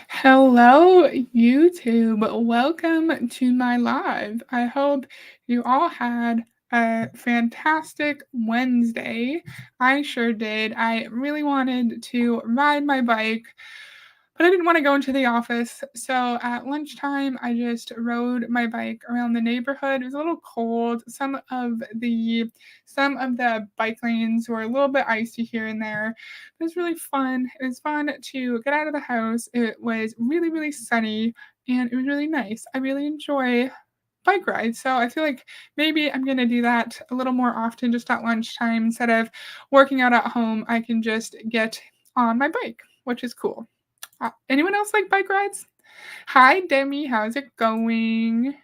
Hello, YouTube. Welcome to my live. I hope you all had a fantastic Wednesday. I sure did. I really wanted to ride my bike, but I didn't want to go into the office. So at lunchtime, I just rode my bike around the neighborhood. It was a little cold. Some of the bike lanes were a little bit icy here and there. It was really fun. It was fun to get out of the house. It was really, really sunny and it was really nice. I really enjoy bike rides. So I feel like maybe I'm going to do that a little more often just at lunchtime. Instead of working out at home, I can just get on my bike, which is cool. Anyone else like bike rides? Hi, Demi. How's it going?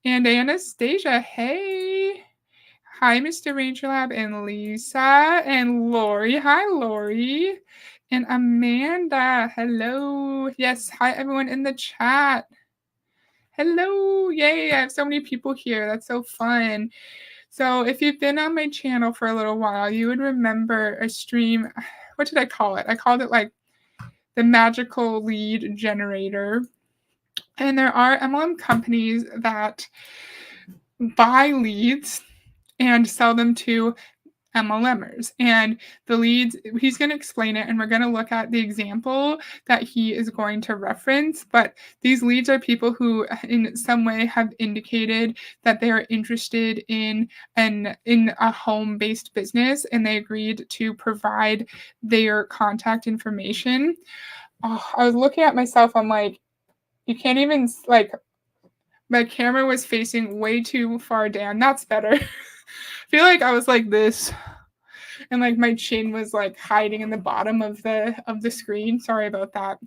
And Anastasia. Hey. Hi, Mr. Ranger Lab and Lisa and Lori. Hi, Lori. And Amanda. Hello. Yes. Hi, everyone in the chat. Hello. Yay. I have so many people here. That's so fun. So, if you've been on my channel for a little while, you would remember a stream. What did I call it? I called it like the magical lead generator. And there are MLM companies that buy leads and sell them to MLMers. And the leads, he's going to explain it, and we're going to look at the example that he is going to reference. But these leads are people who, in some way, have indicated that they are interested in a home-based business, and they agreed to provide their contact information. Oh, I was looking at myself. I'm like, you can't even like. My camera was facing way too far down. That's better. I feel like I was like this, and like my chin was like hiding in the bottom of the screen. Sorry about that.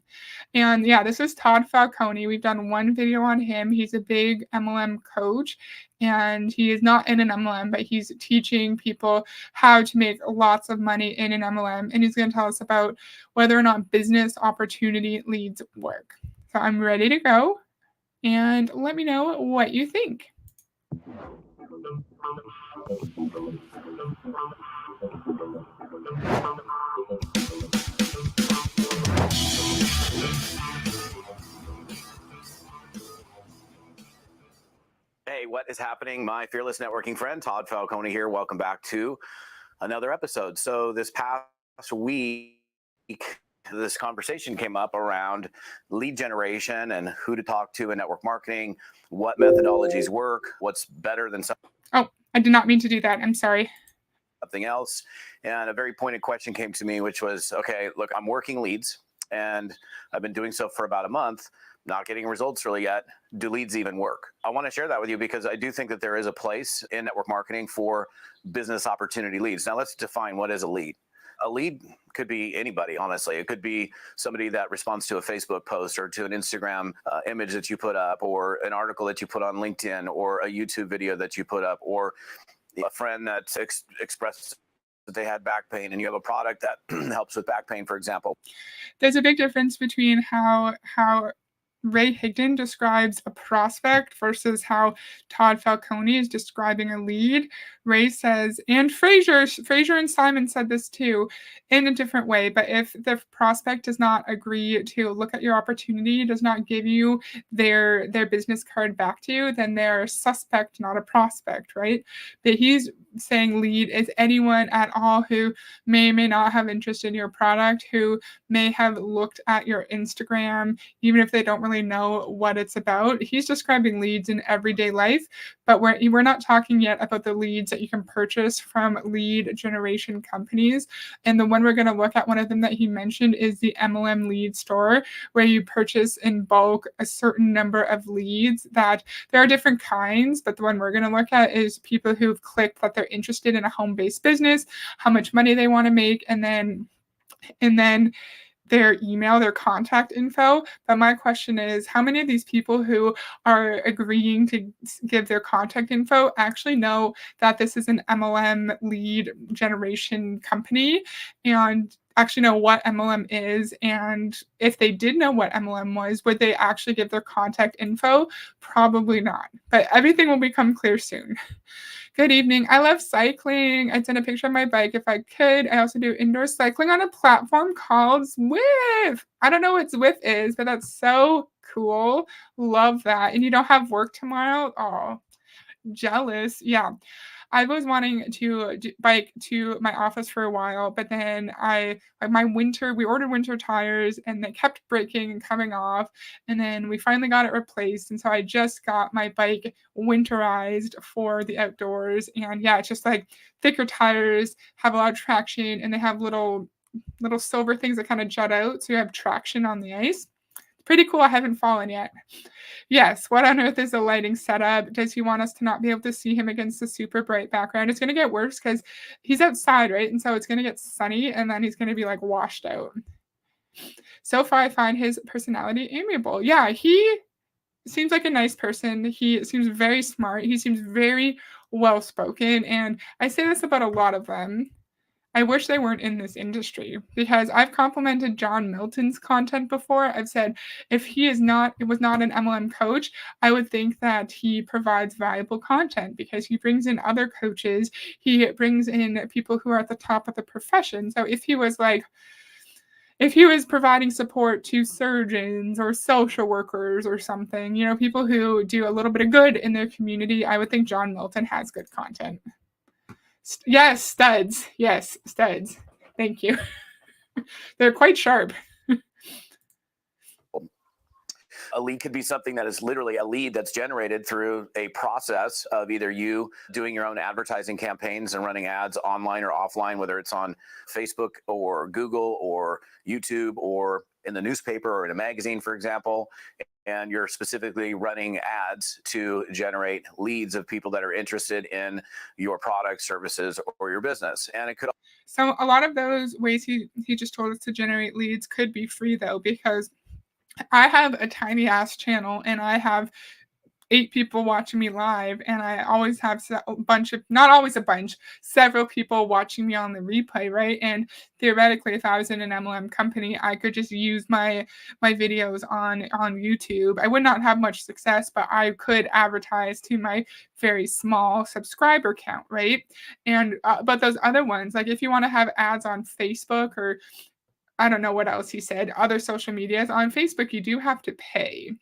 And yeah, this is Todd Falcone. We've done one video on him. He's a big MLM coach, and he is not in an MLM, but he's teaching people how to make lots of money in an MLM. And he's going to tell us about whether or not business opportunity leads work. So I'm ready to go, and let me know what you think. Hey, what is happening? My fearless networking friend, Todd Falcone here. Welcome back to another episode. So this past week, this conversation came up around lead generation and who to talk to in network marketing, what methodologies work, what's better than Oh, I did not mean to do that. I'm sorry. Something else. And a very pointed question came to me, which was, okay, look, I'm working leads and I've been doing so for about a month, not getting results really yet. Do leads even work? I want to share that with you because I do think that there is a place in network marketing for business opportunity leads. Now let's define what is a lead. A lead could be anybody, honestly. It could be somebody that responds to a Facebook post or to an Instagram image that you put up, or an article that you put on LinkedIn, or a YouTube video that you put up, or a friend that expressed that they had back pain and you have a product that helps with back pain, for example. There's a big difference between how Ray Higdon describes a prospect versus how Todd Falcone is describing a lead. Ray says, and Fraser and Simon said this too, in a different way, but if the prospect does not agree to look at your opportunity, does not give you their business card back to you, then they're a suspect, not a prospect, right? But he's saying lead is anyone at all who may not have interest in your product, who may have looked at your Instagram, even if they don't really know what it's about. He's describing leads in everyday life, but we're not talking yet about the leads that you can purchase from lead generation companies. And the one we're going to look at, one of them that he mentioned, is the MLM lead store, where you purchase in bulk a certain number of leads. That there are different kinds, but the one we're going to look at is people who've clicked that they're interested in a home-based business, how much money they want to make, and then their email, their contact info. But my question is, how many of these people who are agreeing to give their contact info actually know that this is an MLM lead generation company? And actually know what MLM is, and if they did know what MLM was, would they actually give their contact info? Probably not. But everything will become clear soon. Good evening. I love cycling. I'd send a picture of my bike if I could. I also do indoor cycling on a platform called Zwift. I don't know what Zwift is, but that's so cool. Love that. And you don't have work tomorrow? Oh, jealous. Yeah. I was wanting to bike to my office for a while, but then we ordered winter tires and they kept breaking and coming off. And then we finally got it replaced. And so I just got my bike winterized for the outdoors. And yeah, it's just like thicker tires, have a lot of traction, and they have little silver things that kind of jut out. So you have traction on the ice. Pretty cool. I haven't fallen yet. Yes, what on earth is the lighting setup? Does he want us to not be able to see him against the super bright background? It's gonna get worse because he's outside, right? And so it's gonna get sunny and then he's gonna be like washed out. So far, I find his personality amiable. Yeah, he seems like a nice person. He seems very smart. He seems very well spoken. And I say this about a lot of them. I wish they weren't in this industry because I've complimented John Milton's content before. I've said if it was not an MLM coach, I would think that he provides valuable content because he brings in other coaches. He brings in people who are at the top of the profession. So if he was providing support to surgeons or social workers or something, people who do a little bit of good in their community, I would think John Milton has good content. Yes, studs. Yes, studs. Thank you. They're quite sharp. A lead could be something that is literally a lead that's generated through a process of either you doing your own advertising campaigns and running ads online or offline, whether it's on Facebook or Google or YouTube or in the newspaper or in a magazine, for example. And you're specifically running ads to generate leads of people that are interested in your product, services, or your business. And it could. So a lot of those ways he just told us to generate leads could be free though, because I have a tiny ass channel and I have 8 people watching me live, and I always have a bunch of, not always a bunch, several people watching me on the replay, right? And theoretically, if I was in an MLM company, I could just use my videos on YouTube. I would not have much success, but I could advertise to my very small subscriber count, right? And but those other ones, like if you want to have ads on Facebook or I don't know what else he said, other social medias, on Facebook, you do have to pay.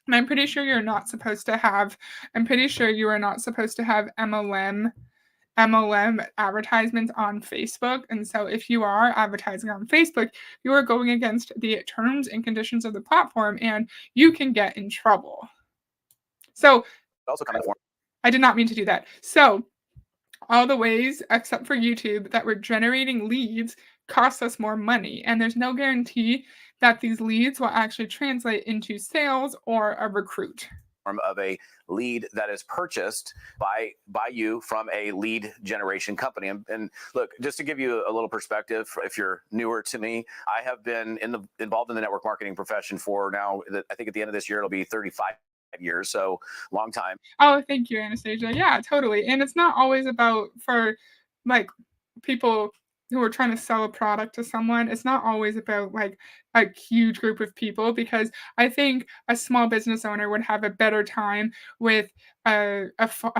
And I'm pretty sure you are not supposed to have MLM advertisements on Facebook. And so if you are advertising on Facebook, you are going against the terms and conditions of the platform and you can get in trouble. So Also come in the form. I did not mean to do that. So all the ways except for YouTube that we're generating leads cost us more money. And there's no guarantee that these leads will actually translate into sales or a recruit. Of a lead that is purchased by you from a lead generation company. And look, just to give you a little perspective, if you're newer to me, I have been involved in the network marketing profession for now, I think at the end of this year, it'll be 35 years. So long time. Oh, thank you, Anastasia. Yeah, totally. And it's not always about for like people who are trying to sell a product to someone. It's not always about like a huge group of people because I think a small business owner would have a better time with a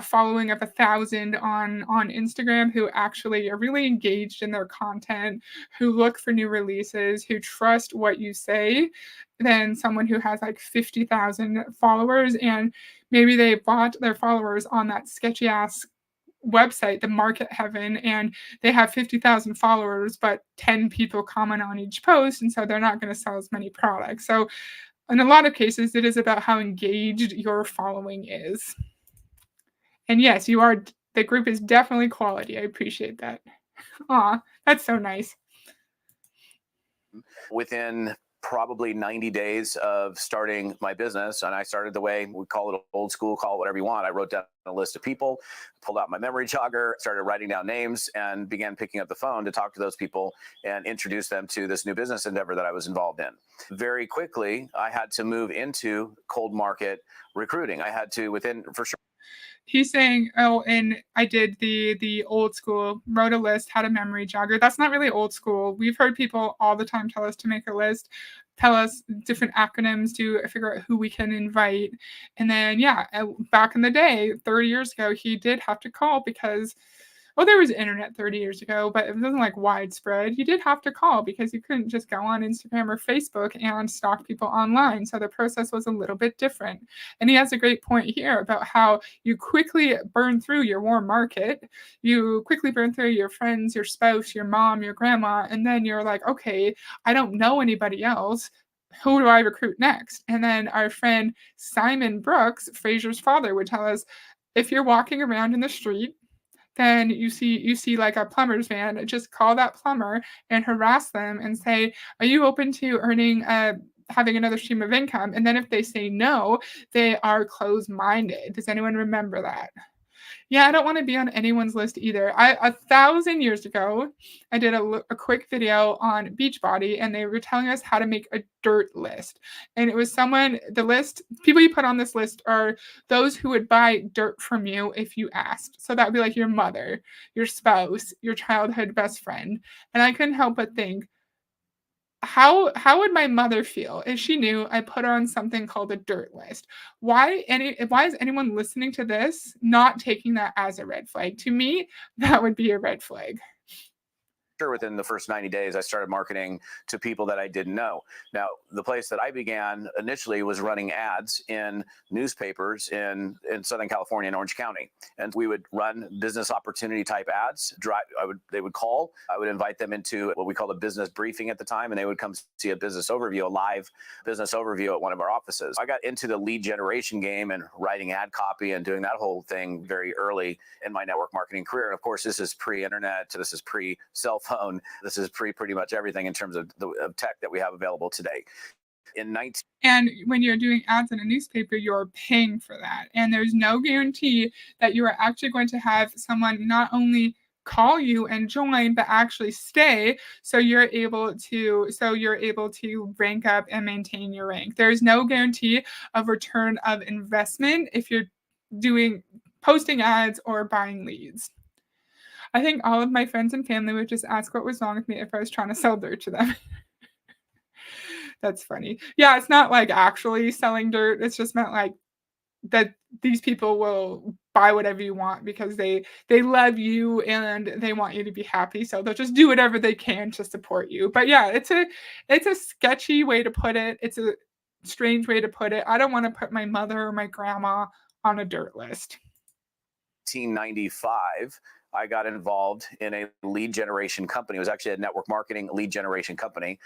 following of 1,000 on Instagram who actually are really engaged in their content, who look for new releases, who trust what you say, than someone who has like 50,000 followers and maybe they bought their followers on that sketchy ass website, the Market Heaven, and they have 50,000 followers, but 10 people comment on each post, and so they're not going to sell as many products. So, in a lot of cases, it is about how engaged your following is. And yes, the group is definitely quality. I appreciate that. Aw, that's so nice. Within probably 90 days of starting my business, and I started the way we call it old school, call it whatever you want. I wrote down a list of people, pulled out my memory jogger, started writing down names, and began picking up the phone to talk to those people and introduce them to this new business endeavor that I was involved in. Very quickly, I had to move into cold market recruiting. I had to, for sure. He's saying, "Oh, and I did the old school, wrote a list, had a memory jogger." That's not really old school. We've heard people all the time tell us to make a list, tell us different acronyms to figure out who we can invite. And then, yeah, back in the day, 30 years ago, he did have to call because well, there was internet 30 years ago, but it wasn't like widespread. You did have to call because you couldn't just go on Instagram or Facebook and stalk people online. So the process was a little bit different. And he has a great point here about how you quickly burn through your warm market. You quickly burn through your friends, your spouse, your mom, your grandma. And then you're like, okay, I don't know anybody else. Who do I recruit next? And then our friend Simon Brooks, Fraser's father, would tell us if you're walking around in the street, then you see like a plumber's van, just call that plumber and harass them and say, "Are you open to earning having another stream of income?" And then if they say no, they are closed-minded. Does anyone remember that? Yeah, I don't want to be on anyone's list either. 1,000 years ago, I did a quick video on Beachbody, and they were telling us how to make a dirt list. And it was the list, people you put on this list are those who would buy dirt from you if you asked. So that would be like your mother, your spouse, your childhood best friend. And I couldn't help but think, how would my mother feel if she knew I put her on something called a dirt list? Why is anyone listening to this not taking that as a red flag? To me, that would be a red flag. Sure, within the first 90 days, I started marketing to people that I didn't know. Now, the place that I began initially was running ads in newspapers in Southern California and Orange County. And we would run business opportunity type ads. They would call. I would invite them into what we called a business briefing at the time, and they would come see a business overview, a live business overview at one of our offices. I got into the lead generation game and writing ad copy and doing that whole thing very early in my network marketing career. And of course, this is pre-internet, this is pre-cell phone. This is pretty much everything in terms of the tech that we have available today. In 19 And when you're doing ads in a newspaper, you're paying for that. And there's no guarantee that you are actually going to have someone not only call you and join, but actually stay. So you're able to rank up and maintain your rank. There's no guarantee of return of investment if you're doing posting ads or buying leads. I think all of my friends and family would just ask what was wrong with me if I was trying to sell dirt to them. That's funny. Yeah, it's not like actually selling dirt. It's just meant like that these people will buy whatever you want because they love you and they want you to be happy. So they'll just do whatever they can to support you. But yeah, it's a sketchy way to put it. It's a strange way to put it. I don't want to put my mother or my grandma on a dirt list. 1995, I got involved in a lead generation company. It was actually a network marketing lead generation company.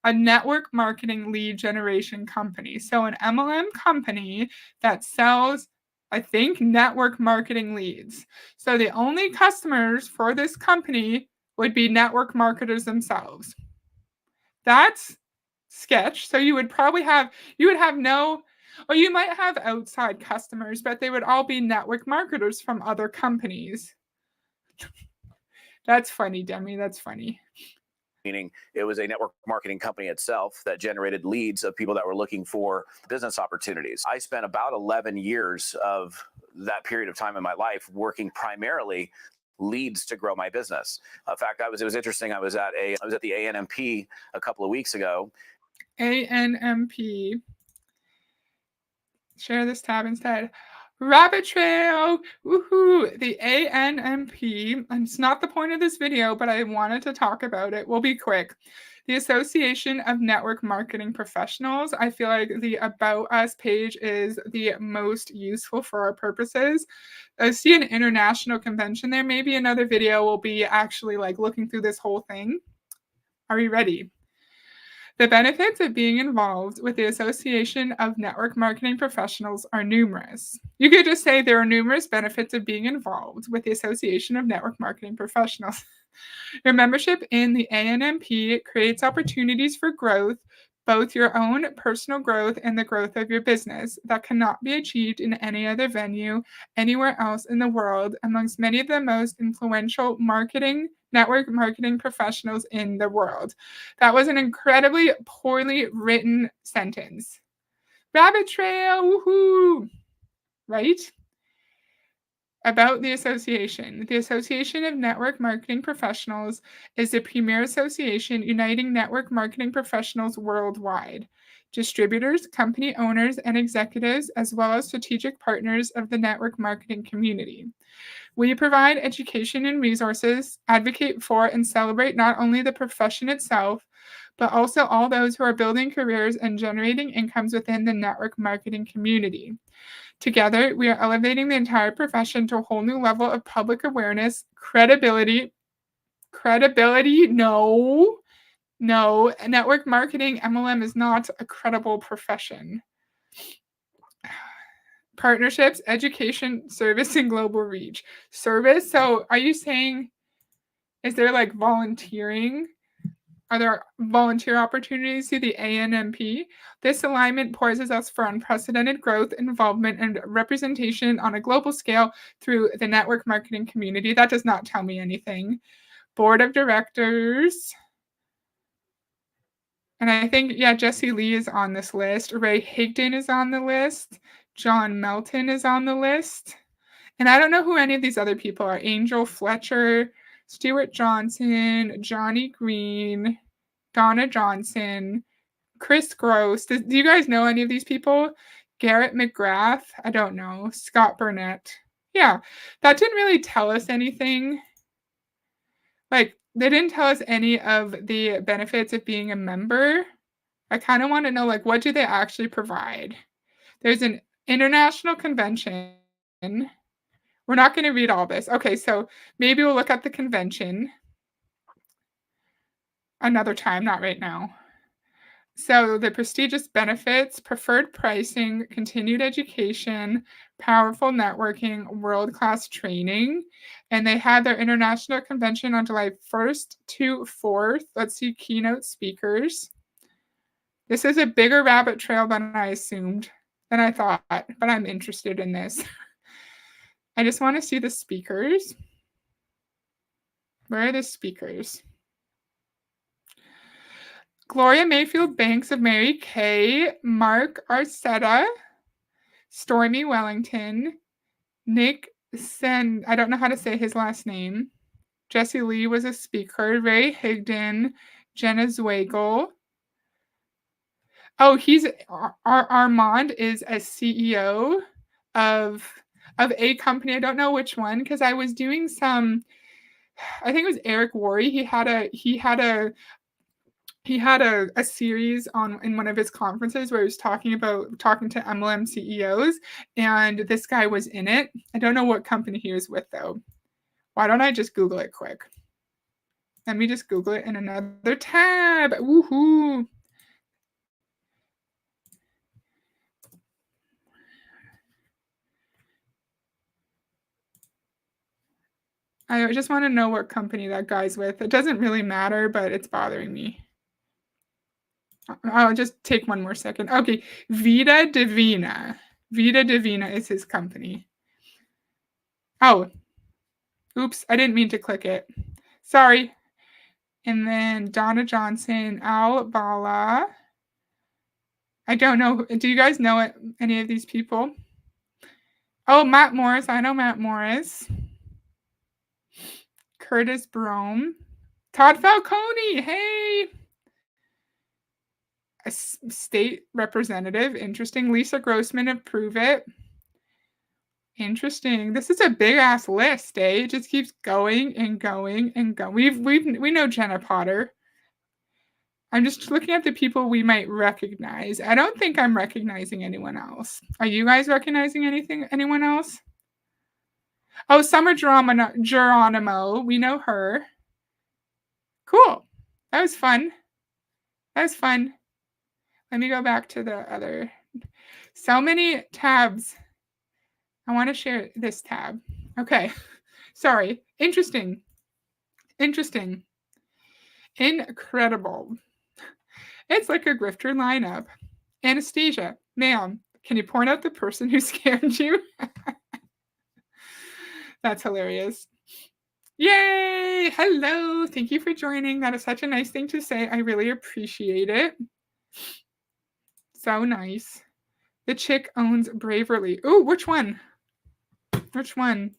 A network marketing lead generation company. So an MLM company that sells, I think, network marketing leads. So the only customers for this company would be network marketers themselves. That's sketch. So you would have no, or you might have outside customers, but they would all be network marketers from other companies. That's funny, Demi. That's funny. Meaning it was a network marketing company itself that generated leads of people that were looking for business opportunities. I spent about 11 years of that period of time in my life working primarily leads to grow my business. In fact, it was interesting. I was at the ANMP a couple of weeks ago. ANMP. Share this tab instead. Rabbit trail, woohoo! The ANMP, and it's not the point of this video, but I wanted to talk about it. We'll be quick. The Association of Network Marketing Professionals. I feel like the About Us page is the most useful for our purposes. I see an international convention there. Maybe another video will be actually like looking through this whole thing. Are you ready? The benefits of being involved with the Association of Network Marketing Professionals are numerous. You could just say there are numerous benefits of being involved with the Association of Network Marketing Professionals. Your membership in the ANMP creates opportunities for growth, both your own personal growth and the growth of your business, that cannot be achieved in any other venue anywhere else in the world amongst many of the most influential network marketing professionals in the world. That was an incredibly poorly written sentence. Rabbit trail, woohoo! Right? About the association. The Association of Network Marketing Professionals is the premier association uniting network marketing professionals worldwide. Distributors, company owners, and executives, as well as strategic partners of the network marketing community. We provide education and resources, advocate for and celebrate not only the profession itself, but also all those who are building careers and generating incomes within the network marketing community. Together, we are elevating the entire profession to a whole new level of public awareness, credibility. Credibility? No. No. Network marketing, MLM, is not a credible profession. Partnerships, education, service, and global reach. Service? So are you saying, is there like volunteering? Are there volunteer opportunities through the ANMP? This alignment poises us for unprecedented growth, involvement, and representation on a global scale through the network marketing community. That does not tell me anything. Board of directors. And I think, yeah, Jesse Lee is on this list. Ray Higdon is on the list. John Melton is on the list. And I don't know who any of these other people are. Angel Fletcher, Stuart Johnson, Johnny Green, Donna Johnson, Chris Gross. Do you guys know any of these people? Garrett McGrath? I don't know. Scott Burnett. Yeah, that didn't really tell us anything. Like, they didn't tell us any of the benefits of being a member. I kind of want to know, like, what do they actually provide? There's an international convention. We're not going to read all this. Okay, so maybe we'll look at the convention another time, not right now. So the prestigious benefits, preferred pricing, continued education, powerful networking, world-class training. And they had their international convention on July 1st to 4th. Let's see keynote speakers. This is a bigger rabbit trail than I assumed, than I thought, but I'm interested in this. I just want to see the speakers. Where are the speakers? Gloria Mayfield Banks of Mary Kay, Mark Arcetta, Stormy Wellington, Nick Sen, I don't know how to say his last name. Jesse Lee was a speaker. Ray Higdon, Jenna Zweigel. Oh, Armand is a CEO of a company. I don't know which one because I was doing some. I think it was Eric Worre. He had a series on in one of his conferences where he was talking to MLM CEOs, and this guy was in it. I don't know what company he was with though. Why don't I just Google it quick? Let me just Google it in another tab. Woohoo! I just want to know what company that guy's with. It doesn't really matter, but it's bothering me. I'll just take one more second. Okay, Vita Divina. Vita Divina is his company. Oh, oops, I didn't mean to click it. Sorry. And then Donna Johnson, Al Bala. I don't know. Do you guys know any of these people? Oh, Matt Morris. I know Matt Morris. Curtis Brome. Todd Falcone. Hey. A state representative. Interesting. Lisa Grossman of Prove It. Interesting. This is a big ass list, eh? It just keeps going and going and going. We know Jenna Potter. I'm just looking at the people we might recognize. I don't think I'm recognizing anyone else. Are you guys recognizing anyone else? Oh, Summer Geronimo. We know her. Cool. That was fun. That was fun. Let me go back to the other. So many tabs. I want to share this tab. Okay. Sorry. Interesting. Interesting. Incredible. It's like a grifter lineup. Anastasia, ma'am, can you point out the person who scammed you? That's hilarious. Yay! Hello! Thank you for joining. That is such a nice thing to say. I really appreciate it. So nice. The chick owns Braverly. Ooh, which one? Which one?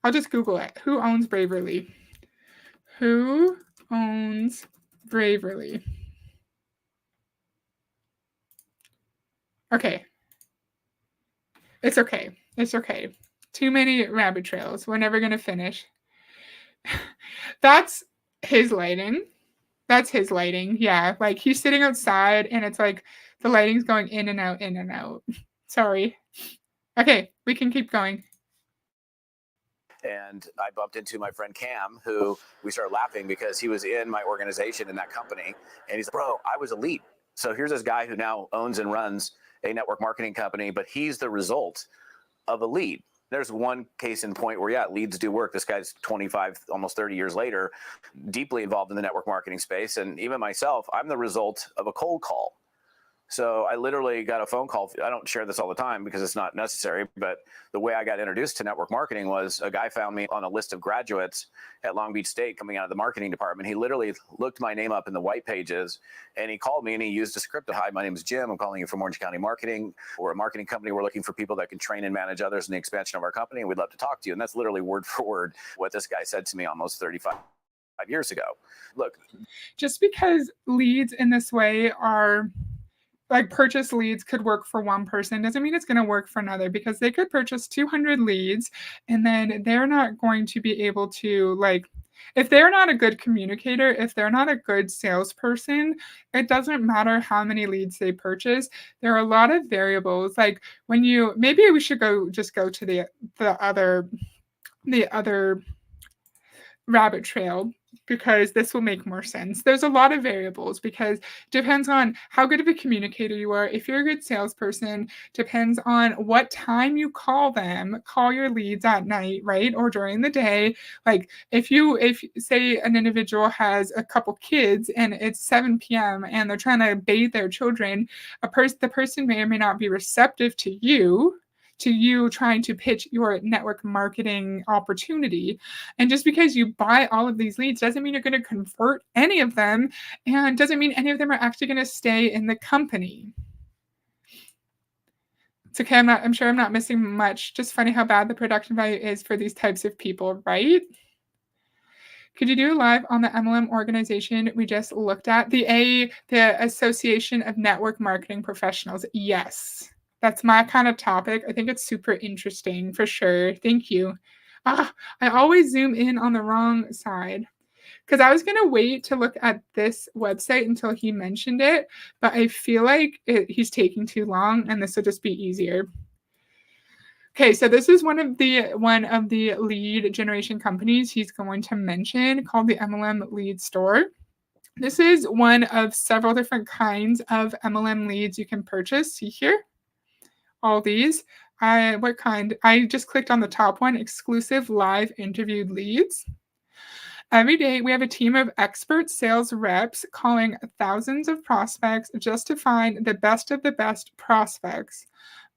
I'll just Google it. Who owns Braverly? Who owns Braverly? Okay. It's okay. It's okay. Too many rabbit trails. We're never going to finish. That's his lighting. That's his lighting. Yeah. Like he's sitting outside and it's like the lighting's going in and out, in and out. Sorry. Okay. We can keep going. And I bumped into my friend Cam, who we started laughing because he was in my organization in that company. And he's like, bro, I was a lead. So here's this guy who now owns and runs a network marketing company, but he's the result of a lead. There's one case in point where, yeah, leads do work. This guy's 25, almost 30 years later, deeply involved in the network marketing space. And even myself, I'm the result of a cold call. So I literally got a phone call. I don't share this all the time because it's not necessary, but the way I got introduced to network marketing was a guy found me on a list of graduates at Long Beach State coming out of the marketing department. He literally looked my name up in the white pages and he called me and he used a script. Hi, my name is Jim. I'm calling you from Orange County Marketing. We're a marketing company. We're looking for people that can train and manage others in the expansion of our company. And we'd love to talk to you. And that's literally word for word what this guy said to me almost 35 years ago. Look, just because leads in this way are like purchase leads could work for one person doesn't mean it's going to work for another, because they could purchase 200 leads and then they're not going to be able to, like, if they're not a good communicator, if they're not a good salesperson, it doesn't matter how many leads they purchase. There are a lot of variables. Like when you, maybe we should go to the other rabbit trail, because this will make more sense. There's a lot of variables because it depends on how good of a communicator you are. If you're a good salesperson, depends on what time you call them. Call your leads at night, right? Or during the day. Like if say an individual has a couple kids and it's 7 p.m. and they're trying to bathe their children, the person may or may not be receptive to you trying to pitch your network marketing opportunity. And just because you buy all of these leads doesn't mean you're going to convert any of them, and doesn't mean any of them are actually going to stay in the company. It's okay. I'm sure I'm not missing much. Just funny how bad the production value is for these types of people, right? Could you do live on the MLM organization we just looked at? The Association of Network Marketing Professionals. Yes. That's my kind of topic. I think it's super interesting for sure. Thank you. I always zoom in on the wrong side because I was going to wait to look at this website until he mentioned it, but I feel like he's taking too long and this will just be easier. Okay, so this is one of the lead generation companies he's going to mention, called the MLM Lead Store. This is one of several different kinds of MLM leads you can purchase. See here? All these. What kind? I just clicked on the top one, exclusive live interviewed leads. Every day, we have a team of expert sales reps calling thousands of prospects just to find the best of the best prospects.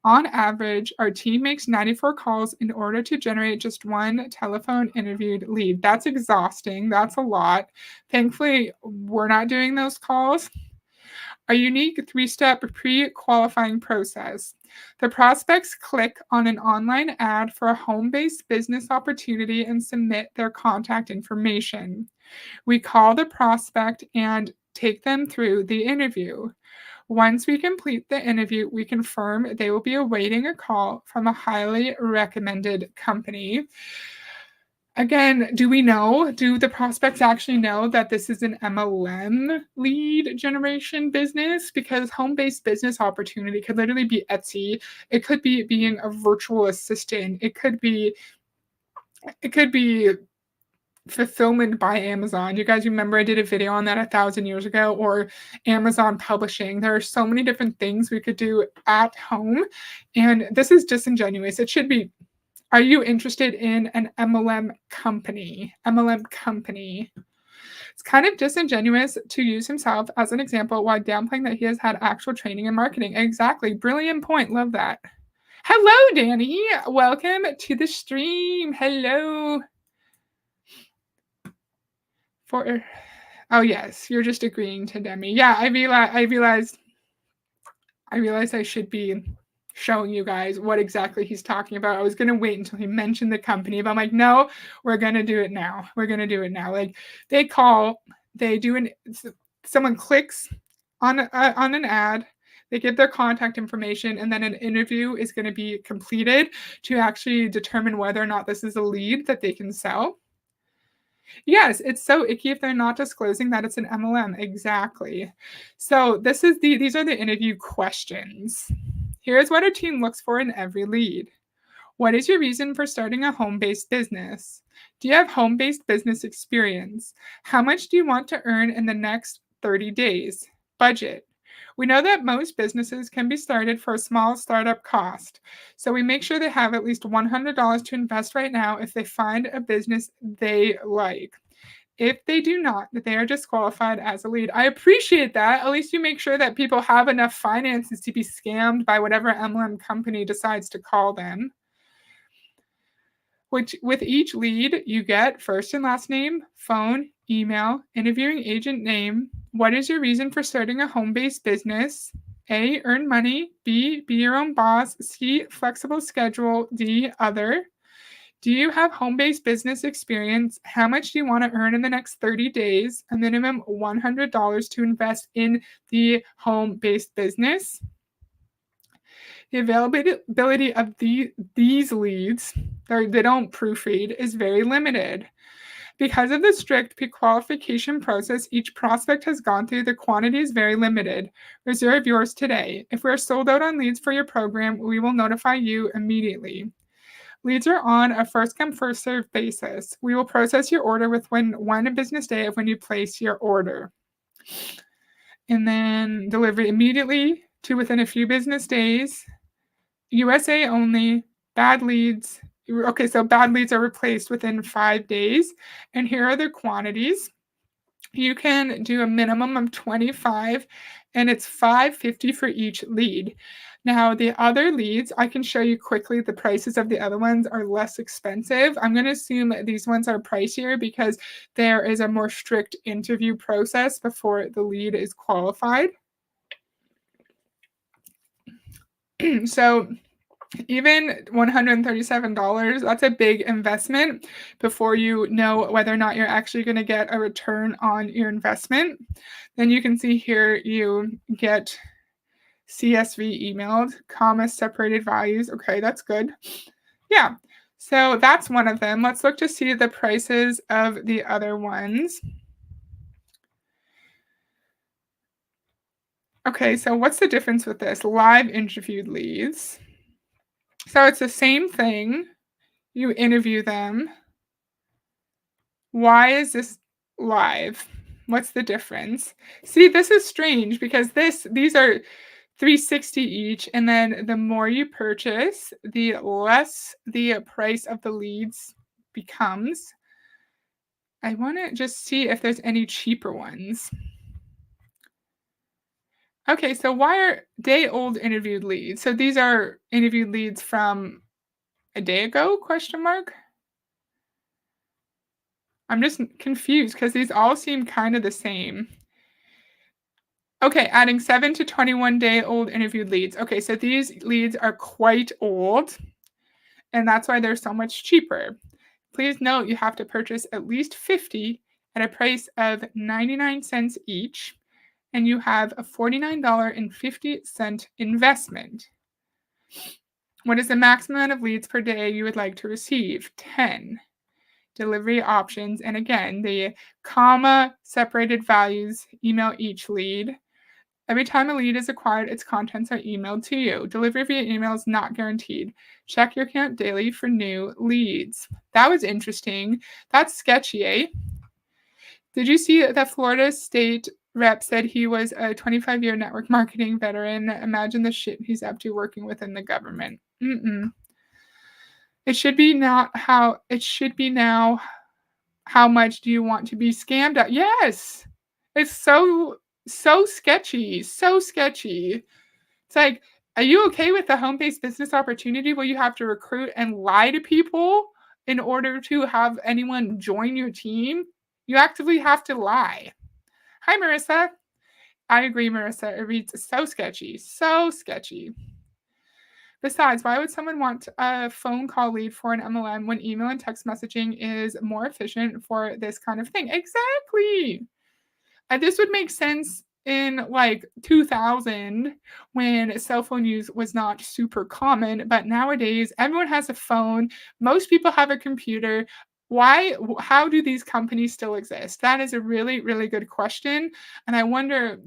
On average, our team makes 94 calls in order to generate just one telephone interviewed lead. That's exhausting. That's a lot. Thankfully, we're not doing those calls. A unique 3-step pre-qualifying process. The prospects click on an online ad for a home-based business opportunity and submit their contact information. We call the prospect and take them through the interview. Once we complete the interview, we confirm they will be awaiting a call from a highly recommended company. Again, do the prospects actually know that this is an MLM lead generation business? Because home-based business opportunity could literally be Etsy. It could be being a virtual assistant. It could be fulfillment by Amazon. You guys remember I did a video on that 1,000 years ago, or Amazon publishing. There are so many different things we could do at home, and this is disingenuous. It should be, are you interested in an MLM company? MLM company. It's kind of disingenuous to use himself as an example while downplaying that he has had actual training in marketing. Exactly. Brilliant point. Love that. Hello, Danny. Welcome to the stream. Hello. Oh yes, you're just agreeing to Demi. Yeah, I realized I should be showing you guys what exactly he's talking about. I was going to wait until he mentioned the company, but I'm like, no, we're going to do it now. We're going to do it now. Like they call, they do someone clicks on an ad, they give their contact information, and then an interview is going to be completed to actually determine whether or not this is a lead that they can sell. Yes, it's so icky if they're not disclosing that it's an MLM. Exactly. So these are the interview questions. Here's what our team looks for in every lead. What is your reason for starting a home-based business? Do you have home-based business experience? How much do you want to earn in the next 30 days? Budget. We know that most businesses can be started for a small startup cost, so we make sure they have at least $100 to invest right now if they find a business they like. If they do not, that they are disqualified as a lead. I appreciate that. At least you make sure that people have enough finances to be scammed by whatever MLM company decides to call them. Which with each lead, you get first and last name, phone, email, interviewing agent name. What is your reason for starting a home-based business? A, earn money. B, be your own boss. C, flexible schedule. D, other. Do you have home-based business experience? How much do you want to earn in the next 30 days? A minimum $100 to invest in the home-based business. The availability of these leads, they don't proofread, is very limited. Because of the strict pre-qualification process each prospect has gone through, the quantity is very limited. Reserve yours today. If we are sold out on leads for your program, we will notify you immediately. Leads are on a first-come, first-served basis. We will process your order within 1 business day of when you place your order. And then delivery immediately to within a few business days. USA only, bad leads. Okay, so bad leads are replaced within 5 days. And here are the quantities. You can do a minimum of 25, and it's $5.50 for each lead. Now, the other leads, I can show you quickly the prices of the other ones are less expensive. I'm going to assume these ones are pricier because there is a more strict interview process before the lead is qualified. So even $137, that's a big investment before you know whether or not you're actually going to get a return on your investment. Then you can see here you get CSV emailed, comma separated values. Okay, that's good. Yeah, so that's one of them. Let's look to see the prices of the other ones. Okay, so what's the difference with this? Live interviewed leads. So it's the same thing. You interview them. Why is this live? What's the difference? See, this is strange because these are $360 each, and then the more you purchase, the less the price of the leads becomes. I want to just see if there's any cheaper ones. Okay, so why are day-old interviewed leads? So these are interviewed leads from a day ago, question mark? I'm just confused because these all seem kind of the same. Okay, adding 7 to 21-day-old interviewed leads. Okay, so these leads are quite old, and that's why they're so much cheaper. Please note you have to purchase at least 50 at a price of 99 cents each, and you have a $49.50 investment. What is the maximum amount of leads per day you would like to receive? 10. Delivery options, and again, the comma separated values email each lead. Every time a lead is acquired, its contents are emailed to you. Delivery via email is not guaranteed. Check your account daily for new leads. That was interesting. That's sketchy, eh? Did you see that Florida State rep said he was a 25-year network marketing veteran? Imagine the shit he's up to working within the government. It should be now, how much do you want to be scammed at? Yes. It's so sketchy, so sketchy. It's like, are you okay with the home-based business opportunity where you have to recruit and lie to people in order to have anyone join your team? You actively have to lie. Hi, Marissa. I agree, Marissa. It reads so sketchy, so sketchy. Besides, why would someone want a phone call lead for an MLM when email and text messaging is more efficient for this kind of thing? Exactly. This would make sense in like 2000 when cell phone use was not super common, but nowadays everyone has a phone. Most people have a computer. How do these companies still exist? That is a really, really good question. And I wonder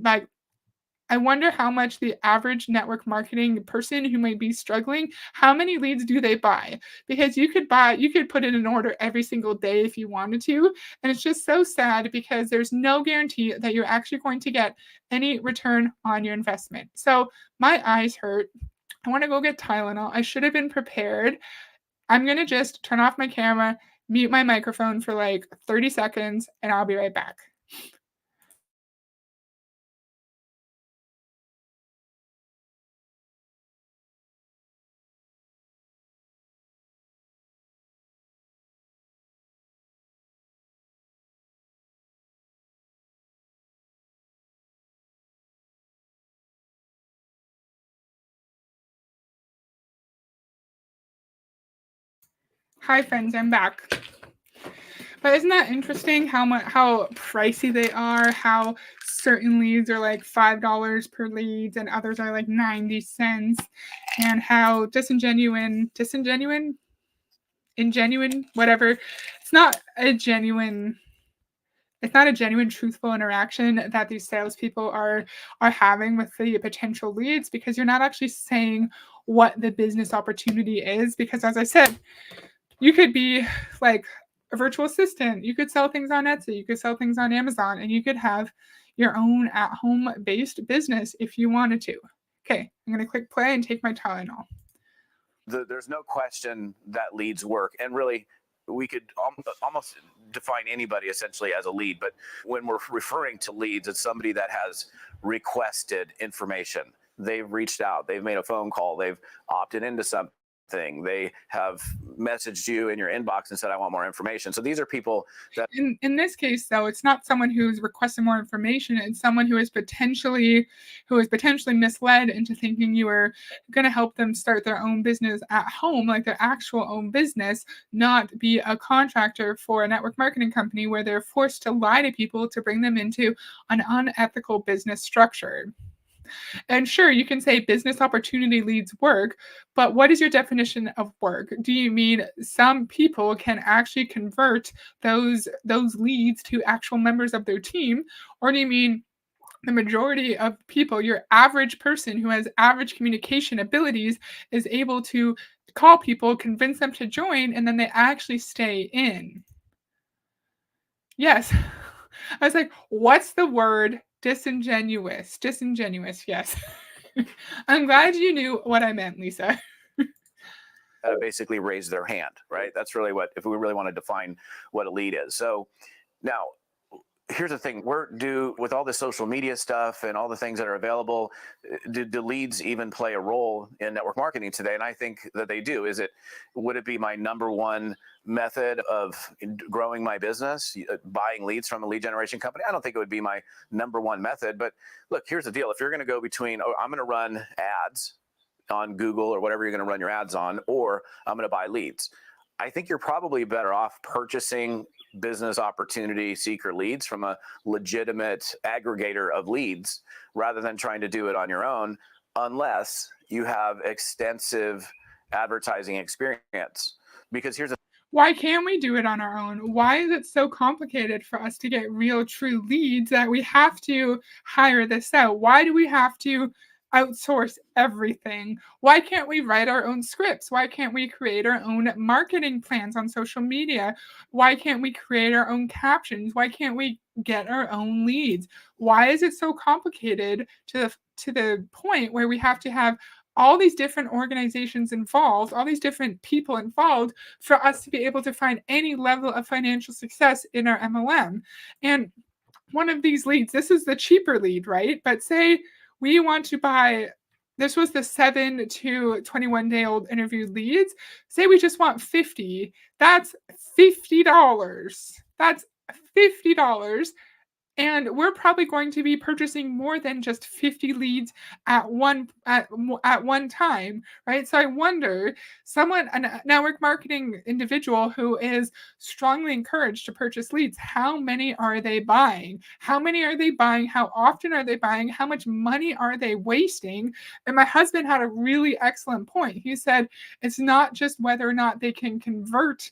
how much the average network marketing person who might be struggling, how many leads do they buy? Because you could put in an order every single day if you wanted to. And it's just so sad because there's no guarantee that you're actually going to get any return on your investment. So my eyes hurt. I want to go get Tylenol. I should have been prepared. I'm going to just turn off my camera, mute my microphone for like 30 seconds, and I'll be right back. Hi, friends. I'm back. But isn't that interesting how pricey they are? How certain leads are like $5 per lead and others are like 90 cents, and how ingenuine, whatever. It's not a genuine it's not a genuine, truthful interaction that these salespeople are having with the potential leads because you're not actually saying what the business opportunity is. Because as I said, you could be like a virtual assistant. You could sell things on Etsy. You could sell things on Amazon, and you could have your own at-home based business if you wanted to. Okay, I'm gonna click play and take my Tylenol. There's no question that leads work. And really, we could almost define anybody essentially as a lead. But when we're referring to leads, it's somebody that has requested information. They've reached out, they've made a phone call, they've opted into something. They have messaged you in your inbox and said, I want more information. So these are people that. In this case, though, it's not someone who's requesting more information. It's someone who is potentially misled into thinking you are going to help them start their own business at home, like their actual own business, not be a contractor for a network marketing company where they're forced to lie to people to bring them into an unethical business structure. And sure, you can say business opportunity leads work, but what is your definition of work? Do you mean some people can actually convert those leads to actual members of their team, or do you mean the majority of people, your average person who has average communication abilities, is able to call people, convince them to join, and then they actually stay in? Yes. I was like, what's the word? Disingenuous. Disingenuous, yes. I'm glad you knew what I meant, Lisa. Basically raise their hand, right? That's really what, if we really want to define what a lead is. So now, here's the thing: with all the social media stuff and all the things that are available, do leads even play a role in network marketing today? And I think that they do. Would it be my number one method of growing my business, buying leads from a lead generation company? I don't think it would be my number one method. But look, here's the deal: if you're going to go between, I'm going to run ads on Google or whatever you're going to run your ads on, or I'm going to buy leads, I think you're probably better off purchasing business opportunity seeker leads from a legitimate aggregator of leads rather than trying to do it on your own, unless you have extensive advertising experience. Because Why can't we do it on our own? Why is it so complicated for us to get real, true leads that we have to hire this out? Why do we have to outsource everything? Why can't we write our own scripts? Why can't we create our own marketing plans on social media? Why can't we create our own captions? Why can't we get our own leads? Why is it so complicated to the point where we have to have all these different organizations involved, all these different people involved for us to be able to find any level of financial success in our MLM? And one of these leads, this is the cheaper lead, right? But say we want to buy, this was the 7 to 21 day old interviewed leads. Say we just want 50. That's $50. That's $50. And we're probably going to be purchasing more than just 50 leads at one time, right? So I wonder, a network marketing individual who is strongly encouraged to purchase leads, how many are they buying? How many are they buying? How often are they buying? How much money are they wasting? And my husband had a really excellent point. He said it's not just whether or not they can convert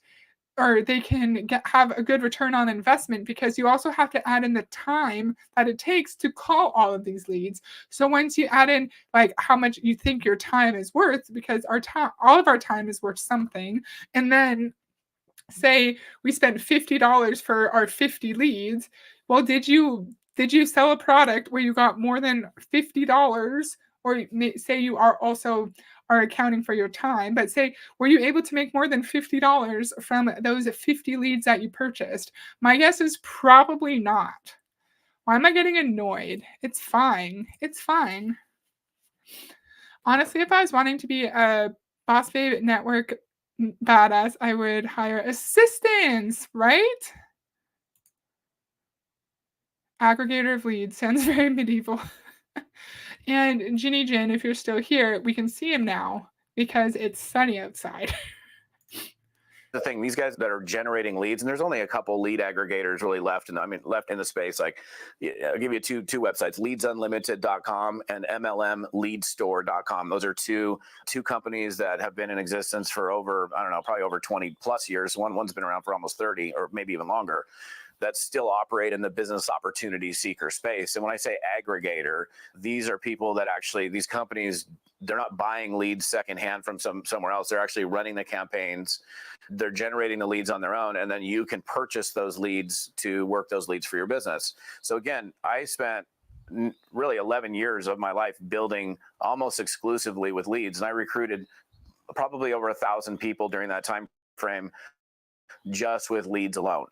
or they can have a good return on investment, because you also have to add in the time that it takes to call all of these leads. So once you add in like how much you think your time is worth, because our time, all of our time is worth something, and then say we spent $50 for our 50 leads. Well, did you sell a product where you got more than $50, or say you are also are accounting for your time, but say, were you able to make more than $50 from those 50 leads that you purchased? My guess is probably not. Why am I getting annoyed? It's fine. It's fine. Honestly, if I was wanting to be a Boss Babe Network badass, I would hire assistants, right? Aggregator of leads sounds very medieval. And Ginny Jin, if you're still here, we can see him now because it's sunny outside. The thing, these guys that are generating leads, and there's only a couple lead aggregators really left left in the space. Like, I'll give you two websites, leadsunlimited.com and mlmleadstore.com. Those are two companies that have been in existence for over, I don't know, probably over 20 plus years. One's been around for almost 30 or maybe even longer, that still operate in the business opportunity seeker space. And when I say aggregator, these are people that actually, these companies, they're not buying leads secondhand from somewhere else. They're actually running the campaigns. They're generating the leads on their own, and then you can purchase those leads to work those leads for your business. So again, I spent really 11 years of my life building almost exclusively with leads, and I recruited probably over 1,000 people during that time frame just with leads alone.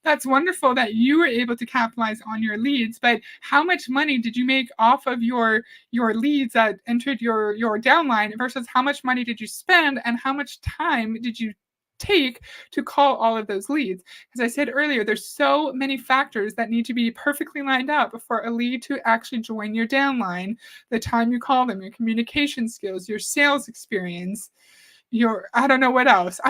That's wonderful that you were able to capitalize on your leads, but how much money did you make off of your leads that entered your downline versus how much money did you spend, and how much time did you take to call all of those leads? As I said earlier, there's so many factors that need to be perfectly lined up for a lead to actually join your downline. The time you call them, your communication skills, your sales experience, I don't know what else.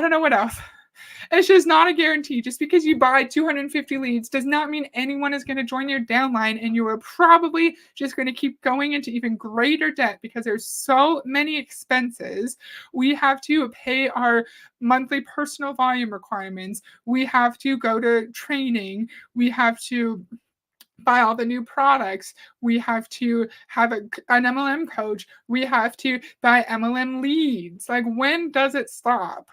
It's just not a guarantee. Just because you buy 250 leads does not mean anyone is going to join your downline, and you are probably just going to keep going into even greater debt because there's so many expenses. We have to pay our monthly personal volume requirements. We have to go to training. We have to buy all the new products. We have to have an MLM coach. We have to buy MLM leads. Like, when does it stop?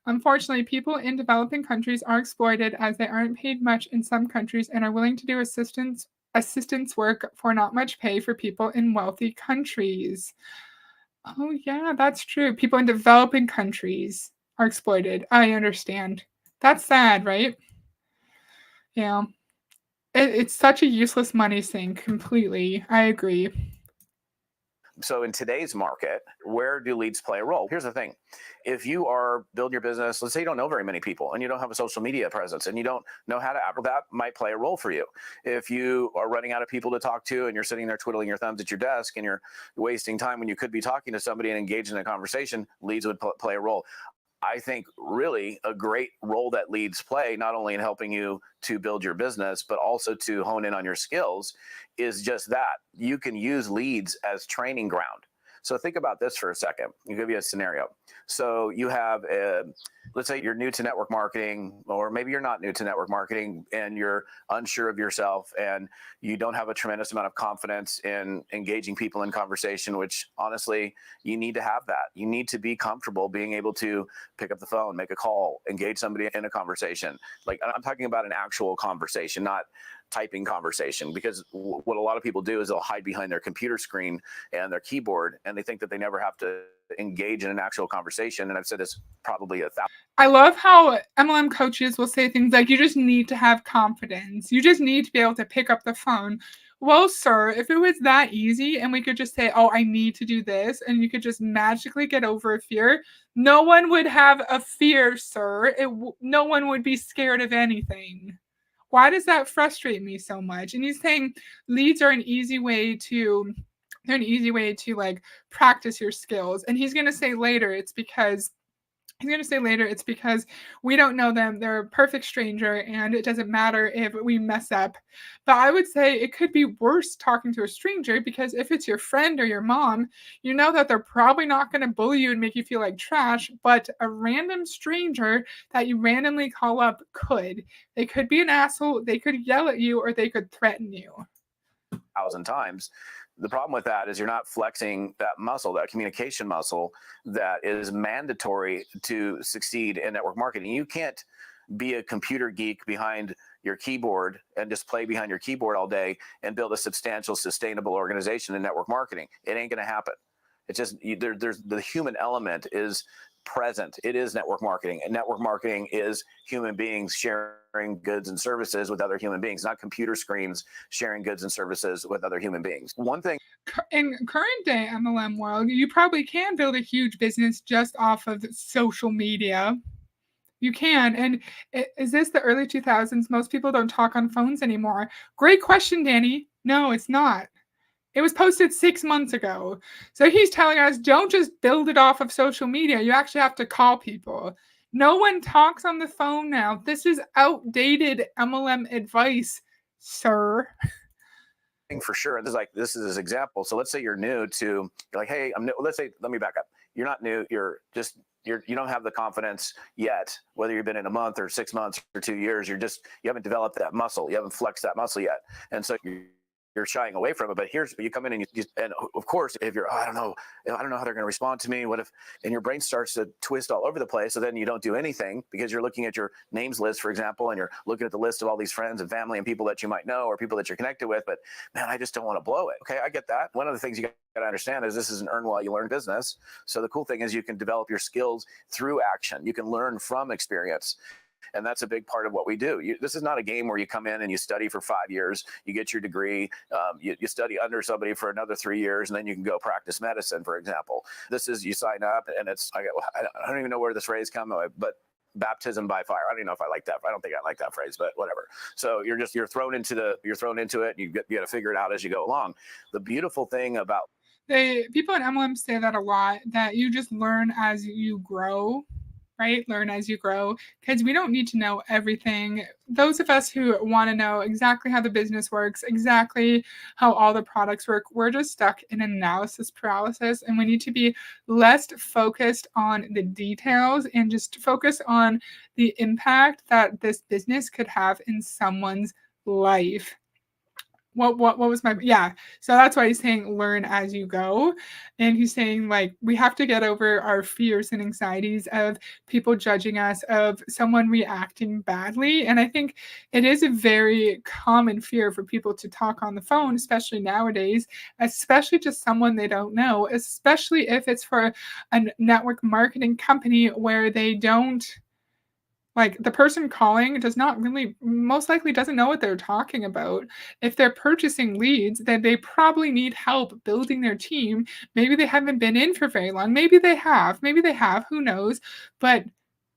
Unfortunately, people in developing countries are exploited as they aren't paid much in some countries and are willing to do assistance work for not much pay for people in wealthy countries. Oh yeah, that's true. People in developing countries are exploited. I understand. That's sad, right? Yeah. It's such a useless money sink, completely. I agree. So in today's market, where do leads play a role? Here's the thing. If you are building your business, let's say you don't know very many people and you don't have a social media presence and you don't know how to advertise, that might play a role for you. If you are running out of people to talk to and you're sitting there twiddling your thumbs at your desk and you're wasting time when you could be talking to somebody and engaged in a conversation, leads would play a role. I think really a great role that leads play, not only in helping you to build your business, but also to hone in on your skills, is just that. You can use leads as training ground. So think about this for a second. I'll give you a scenario. So you have, let's say you're new to network marketing, or maybe you're not new to network marketing and you're unsure of yourself and you don't have a tremendous amount of confidence in engaging people in conversation, which honestly, you need to have that. You need to be comfortable being able to pick up the phone, make a call, engage somebody in a conversation. Like, I'm talking about an actual conversation, not typing conversation, because what a lot of people do is they'll hide behind their computer screen and their keyboard and they think that they never have to engage in an actual conversation. And I've said this probably 1,000. I love how MLM coaches will say things like, you just need to have confidence. You just need to be able to pick up the phone. Well, sir, if it was that easy and we could just say, oh, I need to do this, and you could just magically get over a fear, no one would have a fear, sir. No one would be scared of anything. Why does that frustrate me so much? And he's saying leads are an easy way to they're an easy way to like practice your skills. And he's going to say later it's because we don't know them. They're a perfect stranger and it doesn't matter if we mess up. But I would say it could be worse talking to a stranger because if it's your friend or your mom, you know that they're probably not going to bully you and make you feel like trash, but a random stranger that you randomly call up could. They could be an asshole, they could yell at you, or they could threaten you. 1,000 times. The problem with that is you're not flexing that muscle, that communication muscle that is mandatory to succeed in network marketing. You can't be a computer geek behind your keyboard and just play behind your keyboard all day and build a substantial, sustainable organization in network marketing. It ain't going to happen. It's just there's the human element is present. It is network marketing, and network marketing is human beings sharing goods and services with other human beings, not computer screens sharing goods and services with other human beings. One thing In current day MLM world, you probably can build a huge business just off of social media. You can. And is this the early 2000s? Most people don't talk on phones anymore. Great question, Danny. No, it's not. It was posted 6 months ago. So he's telling us don't just build it off of social media. You actually have to call people. No one talks on the phone now. This is outdated MLM advice, sir. for sure, and this is his example. So let's say you're new to, you're like, hey, I'm new. Let me back up. You're not new. You don't have the confidence yet, whether you've been in a month or 6 months or 2 years. You haven't developed that muscle. You haven't flexed that muscle yet, and so you're shying away from it. But you come in and and of course, if you're, I don't know how they're going to respond to me. What if, and your brain starts to twist all over the place. So then you don't do anything because you're looking at your names list, for example, and you're looking at the list of all these friends and family and people that you might know or people that you're connected with. But man, I just don't want to blow it. Okay, I get that. One of the things you got to understand is this is an earn while you learn business. So the cool thing is you can develop your skills through action. You can learn from experience. And that's a big part of what we do. This is not a game where you come in and you study for 5 years, you get your degree, you study under somebody for another 3 years, and then you can go practice medicine, for example. This is, you sign up, and I don't even know where this phrase comes, but baptism by fire. I don't even know if I like that. I don't think I like that phrase, but whatever. So you're thrown into it, and you got to figure it out as you go along. The beautiful thing about People in MLM say that a lot, that you just learn as you grow, right? Learn as you grow, because we don't need to know everything. Those of us who want to know exactly how the business works, exactly how all the products work, we're just stuck in analysis paralysis, and we need to be less focused on the details and just focus on the impact that this business could have in someone's life. What was my, yeah, so that's why he's saying learn as you go. And he's saying like we have to get over our fears and anxieties of people judging us, of someone reacting badly. And I think it is a very common fear for people to talk on the phone, especially nowadays, especially to someone they don't know, especially if it's for a network marketing company where they don't, like, the person calling does not really, most likely doesn't know what they're talking about. If they're purchasing leads, then they probably need help building their team. Maybe they haven't been in for very long. Maybe they have, who knows? But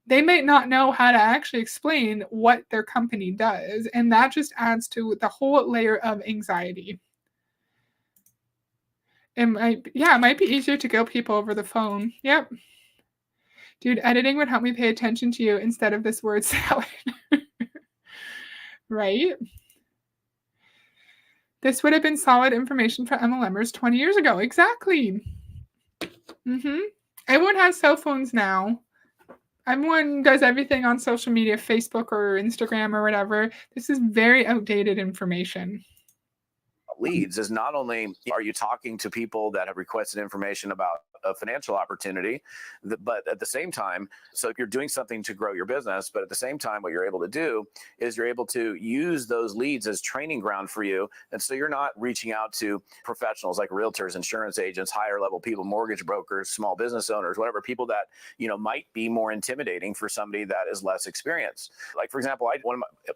they may not know how to actually explain what their company does. And that just adds to the whole layer of anxiety. It might be easier to go people over the phone. Yep. Dude, editing would help me pay attention to you instead of this word salad. Right? This would have been solid information for MLMers 20 years ago. Exactly. Everyone has cell phones now. Everyone does everything on social media, Facebook or Instagram or whatever. This is very outdated information. leads is not only are you talking to people that have requested information about a financial opportunity, but at the same time, so you're doing something to grow your business, but at the same time, what you're able to do is you're able to use those leads as training ground for you. And so you're not reaching out to professionals like realtors, insurance agents, higher level people, mortgage brokers, small business owners, whatever, people that, might be more intimidating for somebody that is less experienced. Like, for example,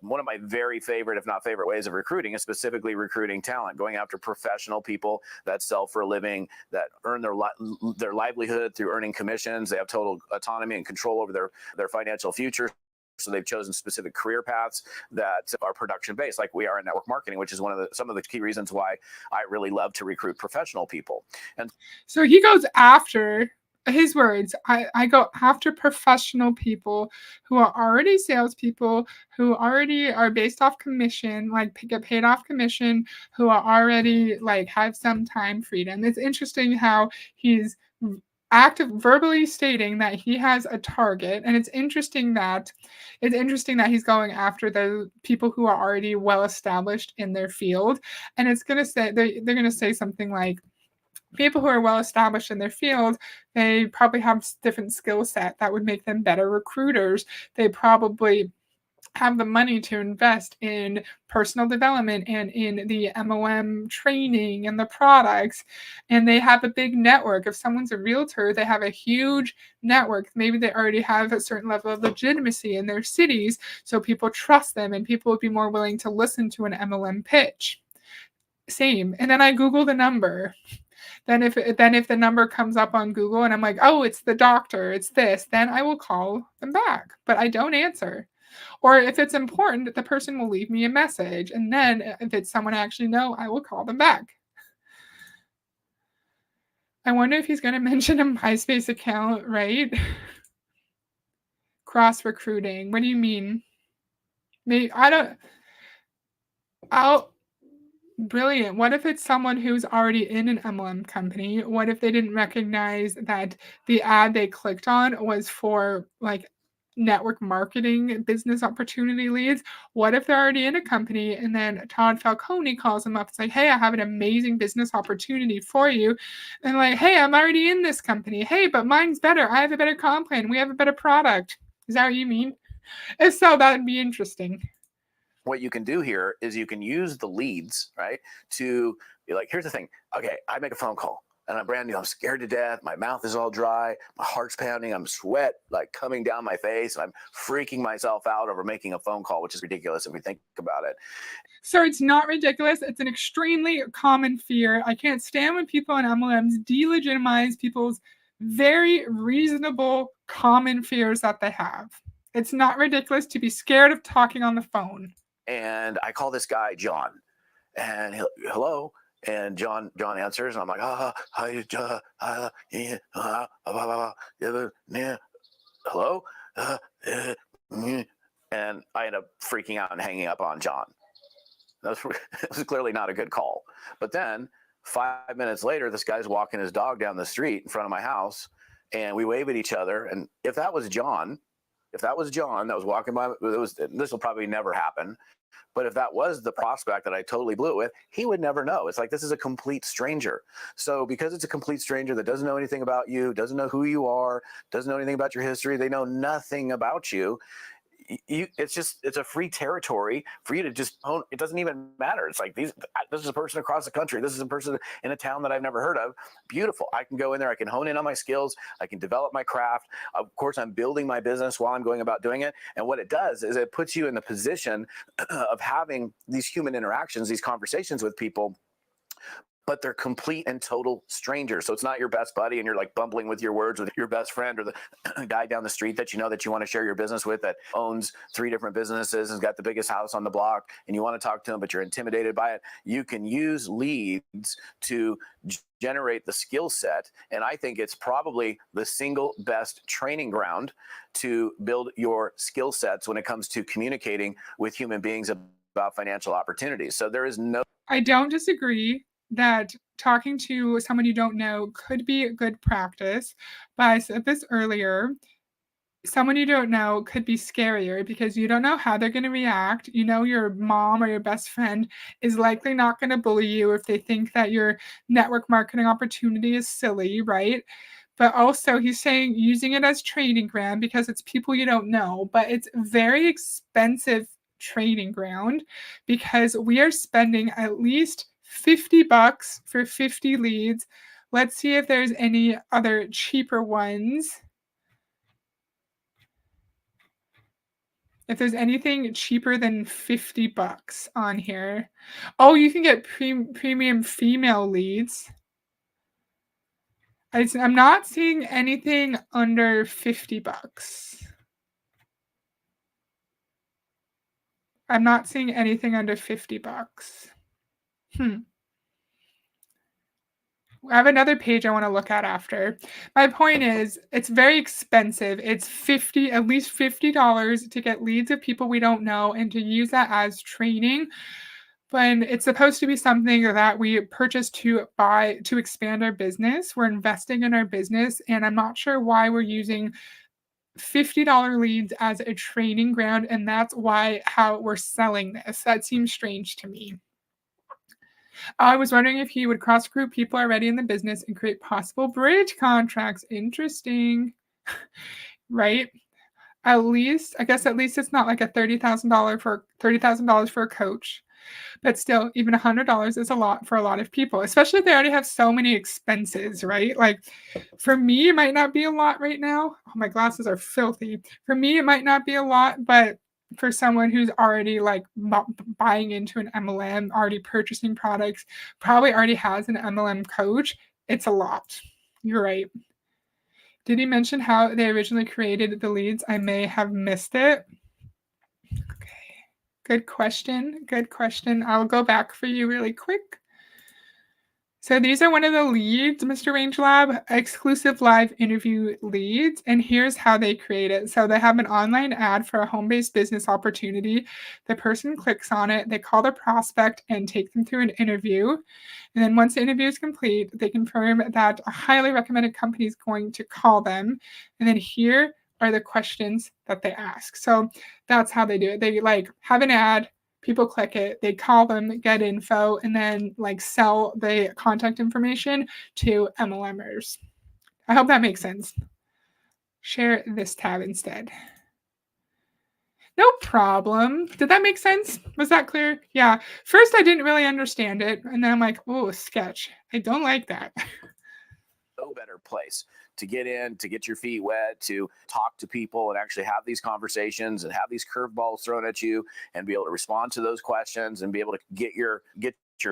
one of my very favorite, if not favorite ways of recruiting is specifically recruiting talent, going after professional people that sell for a living, that earn their livelihood through earning commissions. They have total autonomy and control over their financial future. So they've chosen specific career paths that are production based, like we are in network marketing, which is some of the key reasons why I really love to recruit professional people. And so he goes after, his words, I go after professional people who are already salespeople, who already are based off commission, like get paid off commission, who are already like have some time freedom. It's interesting how he's active verbally stating that he has a target, and it's interesting that he's going after the people who are already well established in their field. And it's going to say they're going to say something like, people who are well established in their field, they probably have different skill set that would make them better recruiters. They probably have the money to invest in personal development and in the MLM training and the products. And they have a big network. If someone's a realtor, they have a huge network. Maybe they already have a certain level of legitimacy in their cities, so people trust them and people would be more willing to listen to an MLM pitch. Same. And then I Google the number. Then if the number comes up on Google and I'm like, oh, it's the doctor, it's this, then I will call them back. But I don't answer. Or if it's important, the person will leave me a message. And then if it's someone I actually know, I will call them back. I wonder if he's going to mention a MySpace account, right? Cross recruiting. What do you mean? Maybe I don't. I'll Brilliant. What if it's someone who's already in an MLM company? What if they didn't recognize that the ad they clicked on was for like network marketing business opportunity leads? What if they're already in a company and then Todd Falcone calls them up? It's like, hey, I have an amazing business opportunity for you. And like, hey, I'm already in this company. Hey, but mine's better. I have a better comp plan. We have a better product. Is that what you mean? If so, that would be interesting. what you can do here is you can use the leads, right, to be like, here's the thing. Okay, I make a phone call and I'm brand new. I'm scared to death. My mouth is all dry. My heart's pounding. I'm sweat like coming down my face. And I'm freaking myself out over making a phone call, which is ridiculous if we think about it. So it's not ridiculous. It's an extremely common fear. I can't stand when people in MLMs delegitimize people's very reasonable, common fears that they have. It's not ridiculous to be scared of talking on the phone. And I call this guy John, and hello. And John answers, and I'm like, hi, hello, and I end up freaking out and hanging up on John. That was clearly not a good call. But then 5 minutes later, this guy's walking his dog down the street in front of my house, and we wave at each other. And if that was John that was walking by, this will probably never happen. But if that was the prospect that I totally blew it with, he would never know. It's like, this is a complete stranger. So because it's a complete stranger that doesn't know anything about you, doesn't know who you are, doesn't know anything about your history, they know nothing about you, it's a free territory for you to just own. It doesn't even matter. It's like, this is a person across the country. This is a person in a town that I've never heard of. Beautiful. I can go in there. I can hone in on my skills. I can develop my craft. Of course, I'm building my business while I'm going about doing it. And what it does is it puts you in the position of having these human interactions, these conversations with people, but they're complete and total strangers. So it's not your best buddy and you're like bumbling with your words with your best friend or the guy down the street that you know that you want to share your business with, that owns 3 different businesses and has got the biggest house on the block, and you want to talk to him, but you're intimidated by it. You can use leads to generate the skill set. And I think it's probably the single best training ground to build your skill sets when it comes to communicating with human beings about financial opportunities. So there is no... I don't disagree that talking to someone you don't know could be a good practice. But I said this earlier, someone you don't know could be scarier because you don't know how they're going to react. You know, your mom or your best friend is likely not going to bully you if they think that your network marketing opportunity is silly, right? But also, he's saying using it as training ground because it's people you don't know, but it's very expensive training ground because we are spending at least $50 for 50 leads. Let's see if there's any other cheaper ones. If there's anything cheaper than $50 on here. Oh, you can get premium female leads. I'm not seeing anything under $50. I'm not seeing anything under $50. Hmm. I have another page I want to look at after. My point is, it's very expensive. It's at least $50 to get leads of people we don't know and to use that as training when it's supposed to be something that we purchase to expand our business. We're investing in our business, and I'm not sure why we're using $50 leads as a training ground, and that's how we're selling this. That seems strange to me. I was wondering if he would cross group people already in the business and create possible bridge contracts. Interesting, right? At least it's not like a $30,000 for a coach. But still, even $100 is a lot for a lot of people, especially if they already have so many expenses, right? Like for me, it might not be a lot right now. Oh, my glasses are filthy. For me, it might not be a lot, but for someone who's already like buying into an MLM, already purchasing products, probably already has an MLM coach, it's a lot. You're right. Did he mention how they originally created the leads? I may have missed it. Okay. Good question. Good question. I'll go back for you really quick. So these are one of the leads, Mr. Rangelab, exclusive live interview leads. And here's how they create it. So they have an online ad for a home-based business opportunity. The person clicks on it, they call the prospect and take them through an interview. And then once the interview is complete, they confirm that a highly recommended company is going to call them. And then here are the questions that they ask. So that's how they do it. They like have an ad, people click it, they call them, get info, and then like sell the contact information to MLMers. I hope that makes sense. Share this tab instead. No problem. Did that make sense? Was that clear? Yeah. First, I didn't really understand it. And then I'm like, oh, sketch. I don't like that. No better place to get in, to get your feet wet, to talk to people and actually have these conversations and have these curveballs thrown at you and be able to respond to those questions and be able to get your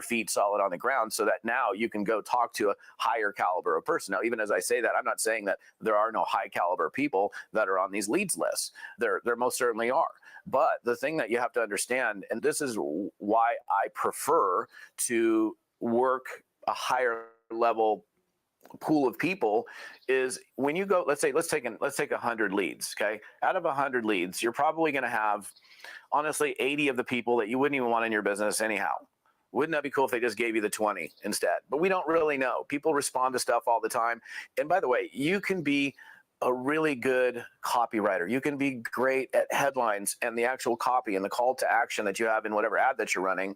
feet solid on the ground so that now you can go talk to a higher caliber of person. Now, even as I say that, I'm not saying that there are no high caliber people that are on these leads lists. There most certainly are. But the thing that you have to understand, and this is why I prefer to work a higher level pool of people, is when you go, let's take 100 leads. Okay, out of 100 leads, you're probably going to have honestly 80 of the people that you wouldn't even want in your business anyhow. Wouldn't that be cool if they just gave you the 20 instead? But we don't really know. People respond to stuff all the time. And by the way, you can be a really good copywriter. You can be great at headlines and the actual copy and the call to action that you have in whatever ad that you're running.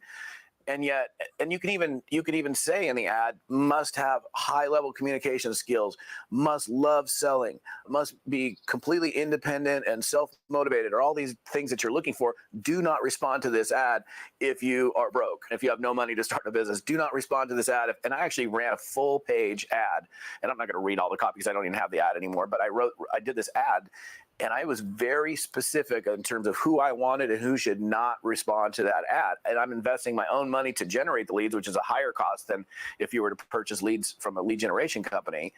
And you can even say in the ad, must have high level communication skills, must love selling, must be completely independent and self-motivated, or all these things that you're looking for. Do not respond to this ad if you are broke. If you have no money to start a business, do not respond to this ad. And I actually ran a full page ad, and I'm not going to read all the copy because I don't even have the ad anymore, but I did this ad. And I was very specific in terms of who I wanted and who should not respond to that ad. And I'm investing my own money to generate the leads, which is a higher cost than if you were to purchase leads from a lead generation company.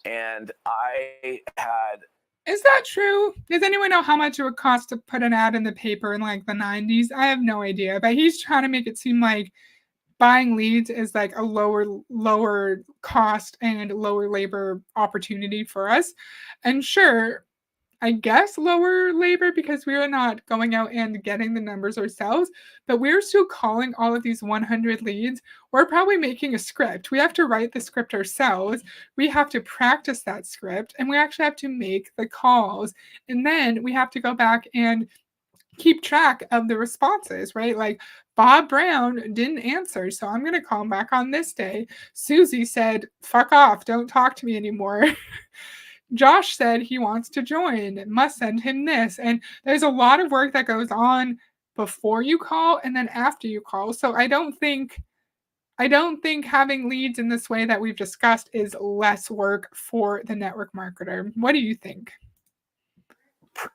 And I had... Is that true? Does anyone know how much it would cost to put an ad in the paper in like the 90s? I have no idea. But he's trying to make it seem like buying leads is like a lower cost and lower labor opportunity for us. And sure, I guess lower labor because we are not going out and getting the numbers ourselves, but we're still calling all of these 100 leads. We're probably making a script. We have to write the script ourselves. We have to practice that script, and we actually have to make the calls. And then we have to go back and keep track of the responses, right? Like Bob Brown didn't answer, so I'm going to call him back on this day. Susie said, fuck off, don't talk to me anymore. Josh said he wants to join, must send him this. And there's a lot of work that goes on before you call and then after you call. So I don't think having leads in this way that we've discussed is less work for the network marketer. What do you think?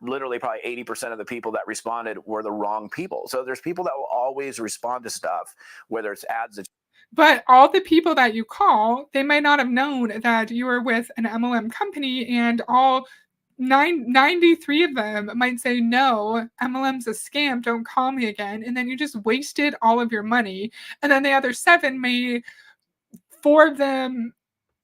Literally probably 80% of the people that responded were the wrong people. So there's people that will always respond to stuff, whether it's ads that... But all the people that you call, they might not have known that you were with an MLM company, and all 93 of them might say, no, MLM's a scam, don't call me again. And then you just wasted all of your money. And then the other seven may, four of them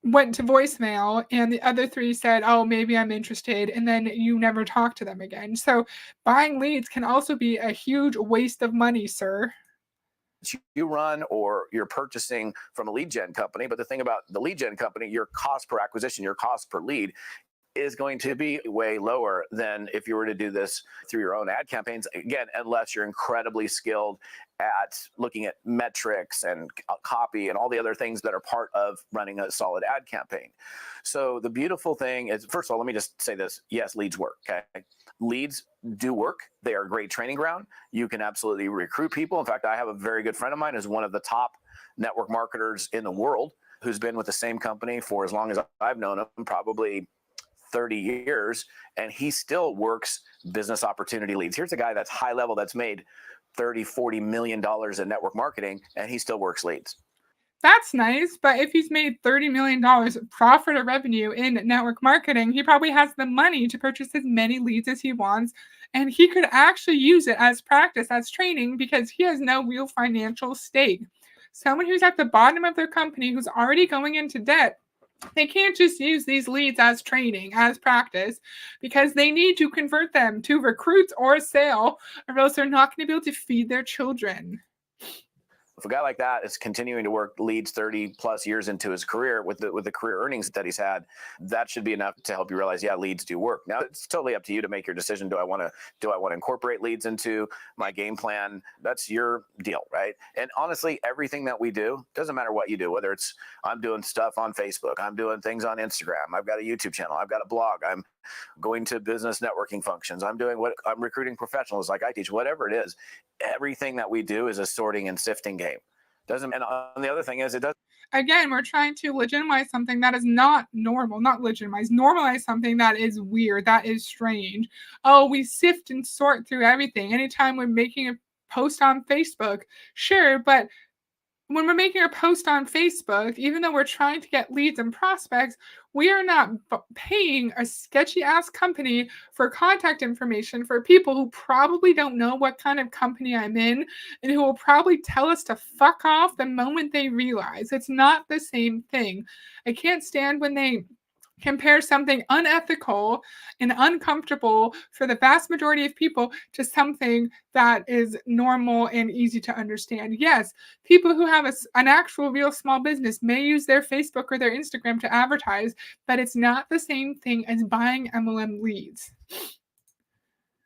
went to voicemail and the other three said, oh, maybe I'm interested. And then you never talk to them again. So buying leads can also be a huge waste of money, sir. You run or you're purchasing from a lead gen company. But the thing about the lead gen company, your cost per acquisition, your cost per lead is going to be way lower than if you were to do this through your own ad campaigns. Again, unless you're incredibly skilled at looking at metrics and copy and all the other things that are part of running a solid ad campaign. So the beautiful thing is, first of all, let me just say this. Yes, leads work. Okay. Leads do work. They are a great training ground. You can absolutely recruit people. In fact, I have a very good friend of mine who's one of the top network marketers in the world, who's been with the same company for as long as I've known him, probably 30 years, and he still works business opportunity leads. Here's a guy that's high level, that's made 30, $40 million in network marketing, and he still works leads. That's nice, but if he's made $30 million profit or revenue in network marketing, he probably has the money to purchase as many leads as he wants, and he could actually use it as practice, as training, because he has no real financial stake. Someone who's at the bottom of their company, who's already going into debt, they can't just use these leads as training, as practice, because they need to convert them to recruits or sale, or else they're not going to be able to feed their children. If a guy like that is continuing to work leads 30 plus years into his career with the career earnings that he's had, that should be enough to help you realize, yeah, leads do work. Now it's totally up to you to make your decision. Do I want to incorporate leads into my game plan? That's your deal, right? And honestly, everything that we do, doesn't matter what you do, whether it's I'm doing stuff on Facebook, I'm doing things on Instagram, I've got a YouTube channel, I've got a blog, I'm going to business networking functions, I'm recruiting professionals like I teach, whatever it is. Everything that we do is a sorting and sifting game. And the other thing is, it does. Again, we're trying to legitimize something that is not normal, not legitimize, normalize something that is weird, that is strange. Oh, we sift and sort through everything. Anytime we're making a post on Facebook, sure, but when we're making a post on Facebook, even though we're trying to get leads and prospects, we are not paying a sketchy ass company for contact information for people who probably don't know what kind of company I'm in and who will probably tell us to fuck off the moment they realize. It's not the same thing. I can't stand when they compare something unethical and uncomfortable for the vast majority of people to something that is normal and easy to understand. Yes, people who have an actual real small business may use their Facebook or their Instagram to advertise, but it's not the same thing as buying MLM leads. It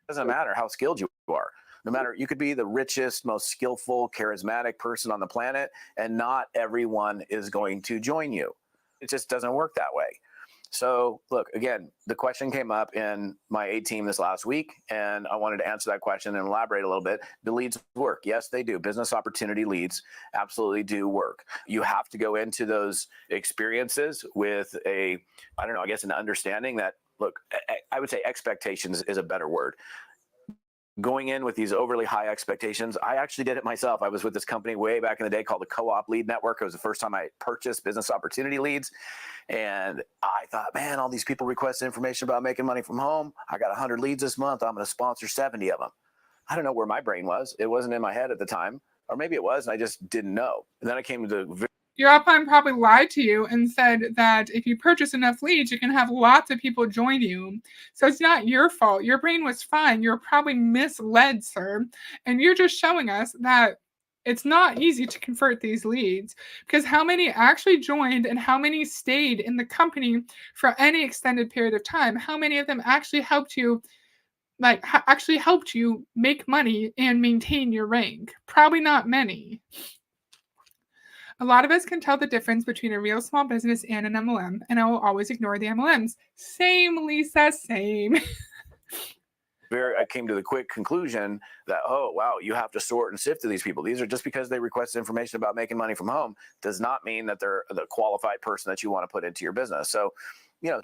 doesn't matter how skilled you are. No matter, you could be the richest, most skillful, charismatic person on the planet, and not everyone is going to join you. It just doesn't work that way. So look, again, the question came up in my A team this last week, and I wanted to answer that question and elaborate a little bit. Do leads work? Yes, they do. Business opportunity leads absolutely do work. You have to go into those experiences with an understanding that, look, I would say expectations is a better word. Going in with these overly high expectations. I actually did it myself. I was with this company way back in the day called the Co-op Lead Network. It was the first time I purchased business opportunity leads. And I thought, man, all these people requested information about making money from home. I got 100 leads this month. I'm going to sponsor 70 of them. I don't know where my brain was. It wasn't in my head at the time. Or maybe it was, and I just didn't know. And then I came to the your upline probably lied to you and said that if you purchase enough leads, you can have lots of people join you. So it's not your fault. Your brain was fine. You're probably misled, sir. And you're just showing us that it's not easy to convert these leads, because how many actually joined and how many stayed in the company for any extended period of time? How many of them actually helped you make money and maintain your rank? Probably not many. A lot of us can tell the difference between a real small business and an MLM, and I will always ignore the MLMs. Same, Lisa, same. I came to the quick conclusion that, oh, wow, you have to sort and sift through these people. These are just because they request information about making money from home does not mean that they're the qualified person that you want to put into your business. So,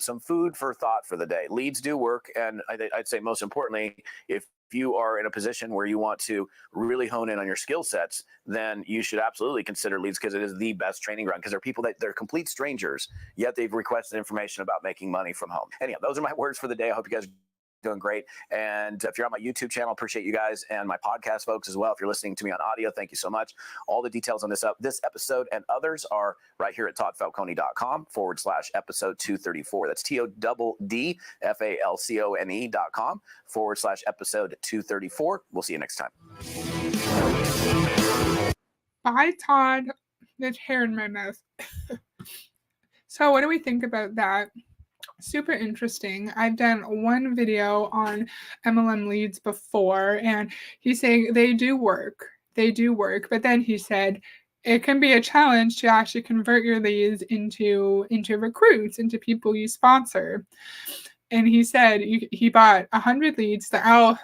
some food for thought for the day. Leads do work. And I'd say most importantly, if you are in a position where you want to really hone in on your skill sets, then you should absolutely consider Leads, because it is the best training ground. Because they're people that they're complete strangers, yet they've requested information about making money from home. Anyhow, those are my words for the day. I hope you guys are doing great. And if you're on my YouTube channel, appreciate you guys, and my podcast folks as well. If you're listening to me on audio, thank you so much. All the details on this episode and others are right here at toddfalcone.com/episode 234. That's TODDFALCONE.com/episode 234. We'll see you next time. Bye, Todd. There's hair in my mouth. So what do we think about that? Super interesting. I've done one video on MLM leads before, and he's saying they do work. They do work. But then he said it can be a challenge to actually convert your leads into recruits, into people you sponsor. And he said he bought 100 leads that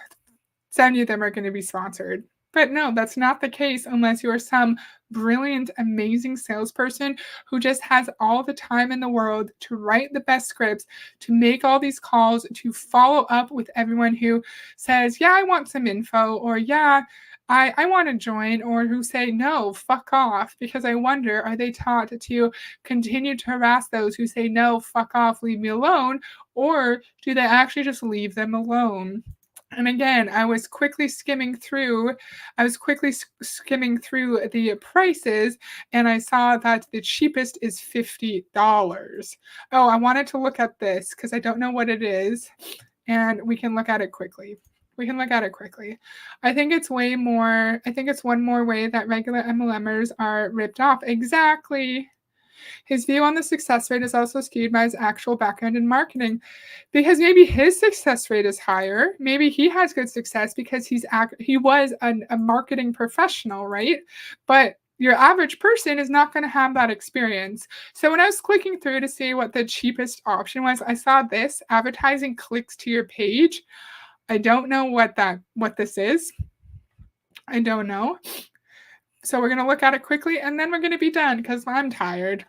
70 of them are going to be sponsored. But no, that's not the case unless you are some brilliant, amazing salesperson who just has all the time in the world to write the best scripts, to make all these calls, to follow up with everyone who says, yeah, I want some info, or yeah, I want to join, or who say, no, fuck off. Because I wonder, are they taught to continue to harass those who say, no, fuck off, leave me alone? Or do they actually just leave them alone? And again, I was quickly skimming through the prices, and I saw that the cheapest is $50. Oh, I wanted to look at this because I don't know what it is, and we can look at it quickly. I think it's one more way that regular MLMers are ripped off. Exactly. His view on the success rate is also skewed by his actual background in marketing, because maybe his success rate is higher. Maybe he has good success because he was a marketing professional, right? But your average person is not going to have that experience. So when I was clicking through to see what the cheapest option was, I saw this: advertising clicks to your page. I don't know what this is. I don't know. So we're going to look at it quickly, and then we're going to be done because I'm tired.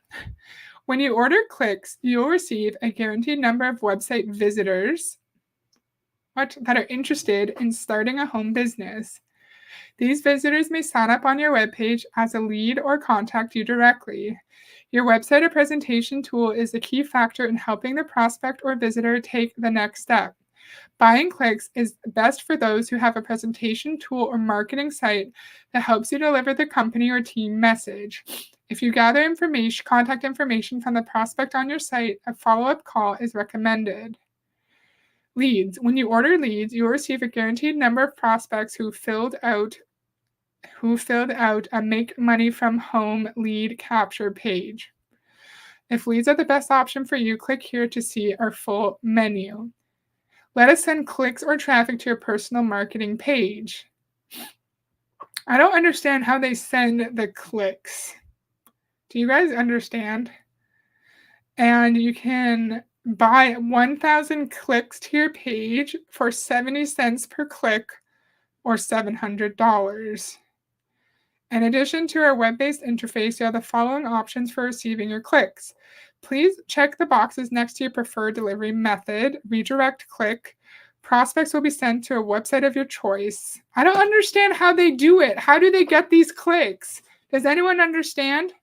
When you order clicks, you'll receive a guaranteed number of website visitors that are interested in starting a home business. These visitors may sign up on your webpage as a lead or contact you directly. Your website or presentation tool is a key factor in helping the prospect or visitor take the next step. Buying clicks is best for those who have a presentation tool or marketing site that helps you deliver the company or team message. If you gather contact information from the prospect on your site, a follow-up call is recommended. Leads. When you order leads, you will receive a guaranteed number of prospects who filled out a make money from home lead capture page. If leads are the best option for you, click here to see our full menu. Let us send clicks or traffic to your personal marketing page. I don't understand how they send the clicks. Do you guys understand? And you can buy 1,000 clicks to your page for 70 cents per click, or $700. In addition to our web-based interface, you have the following options for receiving your clicks. Please check the boxes next to your preferred delivery method. Redirect click. Prospects will be sent to a website of your choice. I don't understand how they do it. How do they get these clicks? Does anyone understand?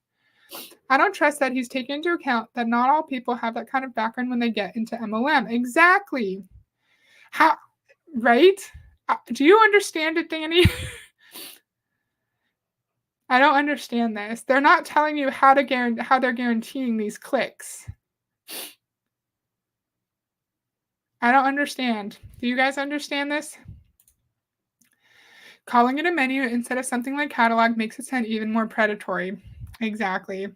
I don't trust that he's taken into account that not all people have that kind of background when they get into MLM. Exactly. How, right? Do you understand it, Danny? I don't understand this. They're not telling you how they're guaranteeing these clicks. I don't understand. Do you guys understand this? Calling it a menu instead of something like catalog makes it sound even more predatory. Exactly.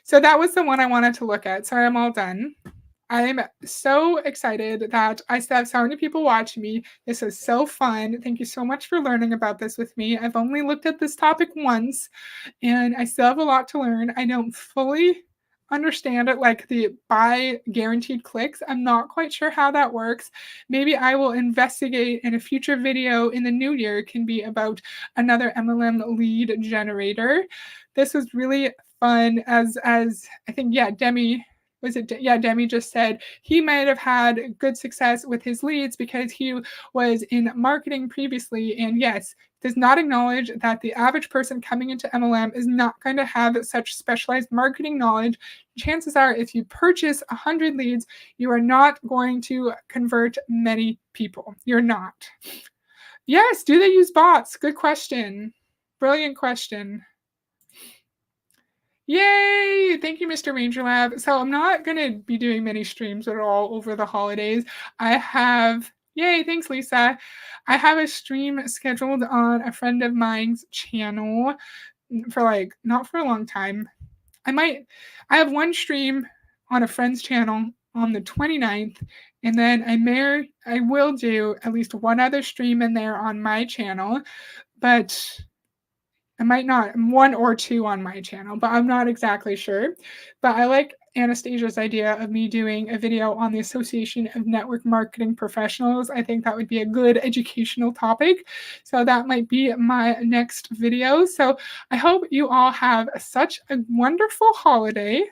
So that was the one I wanted to look at. Sorry, I'm all done. I'm so excited that I still have so many people watching me. This is so fun. Thank you so much for learning about this with me. I've only looked at this topic once, and I still have a lot to learn. I don't fully understand it, like the buy guaranteed clicks. I'm not quite sure how that works. Maybe I will investigate in a future video in the new year. It can be about another MLM lead generator. This was really fun, as I think, yeah, Demi was it? Yeah, Demi just said he might have had good success with his leads because he was in marketing previously. And yes, does not acknowledge that the average person coming into MLM is not going to have such specialized marketing knowledge. Chances are, if you purchase 100 leads, you are not going to convert many people. You're not. Yes, do they use bots? Good question. Brilliant question. Yay! Thank you, Mr. Ranger Lab. So I'm not going to be doing many streams at all over the holidays. I have, yay, thanks, Lisa. I have a stream scheduled on a friend of mine's channel for like, not for a long time. I have one stream on a friend's channel on the 29th, and then I will do at least one other stream in there on my channel, but I might not, one or two on my channel, but I'm not exactly sure. But I like Anastasia's idea of me doing a video on the Association of Network Marketing Professionals. I think that would be a good educational topic. So that might be my next video. So I hope you all have such a wonderful holiday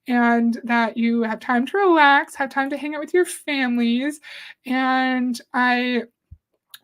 and that you have time to relax, have time to hang out with your families. And I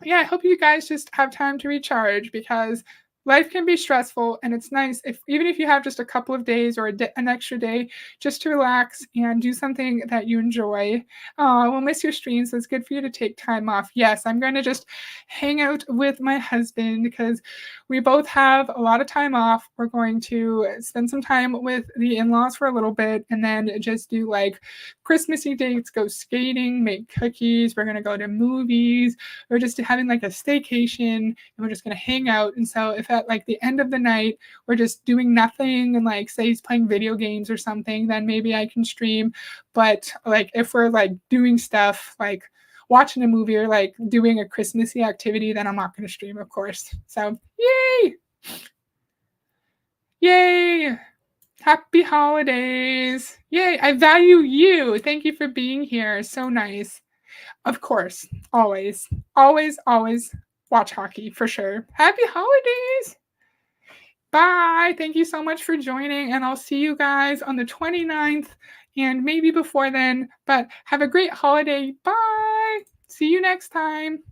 hope you guys just have time to recharge because life can be stressful and it's nice if even if you have just a couple of days or an extra day just to relax and do something that you enjoy. I will miss your streams, so it's good for you to take time off. Yes, I'm going to just hang out with my husband because we both have a lot of time off. We're going to spend some time with the in-laws for a little bit and then just do like Christmassy dates, go skating, make cookies. We're going to go to movies. We're just having like a staycation and we're just going to hang out. And so if at like the end of the night we're just doing nothing and like say he's playing video games or something, then maybe I can stream. But like if we're like doing stuff like watching a movie or like doing a Christmassy activity, then I'm not going to stream, of course. So yay! Yay! Happy holidays! Yay! I value you. Thank you for being here. So nice. Of course, always, always, always watch hockey for sure. Happy holidays! Bye. Thank you so much for joining, and I'll see you guys on the 29th and maybe before then. But have a great holiday. Bye. See you next time.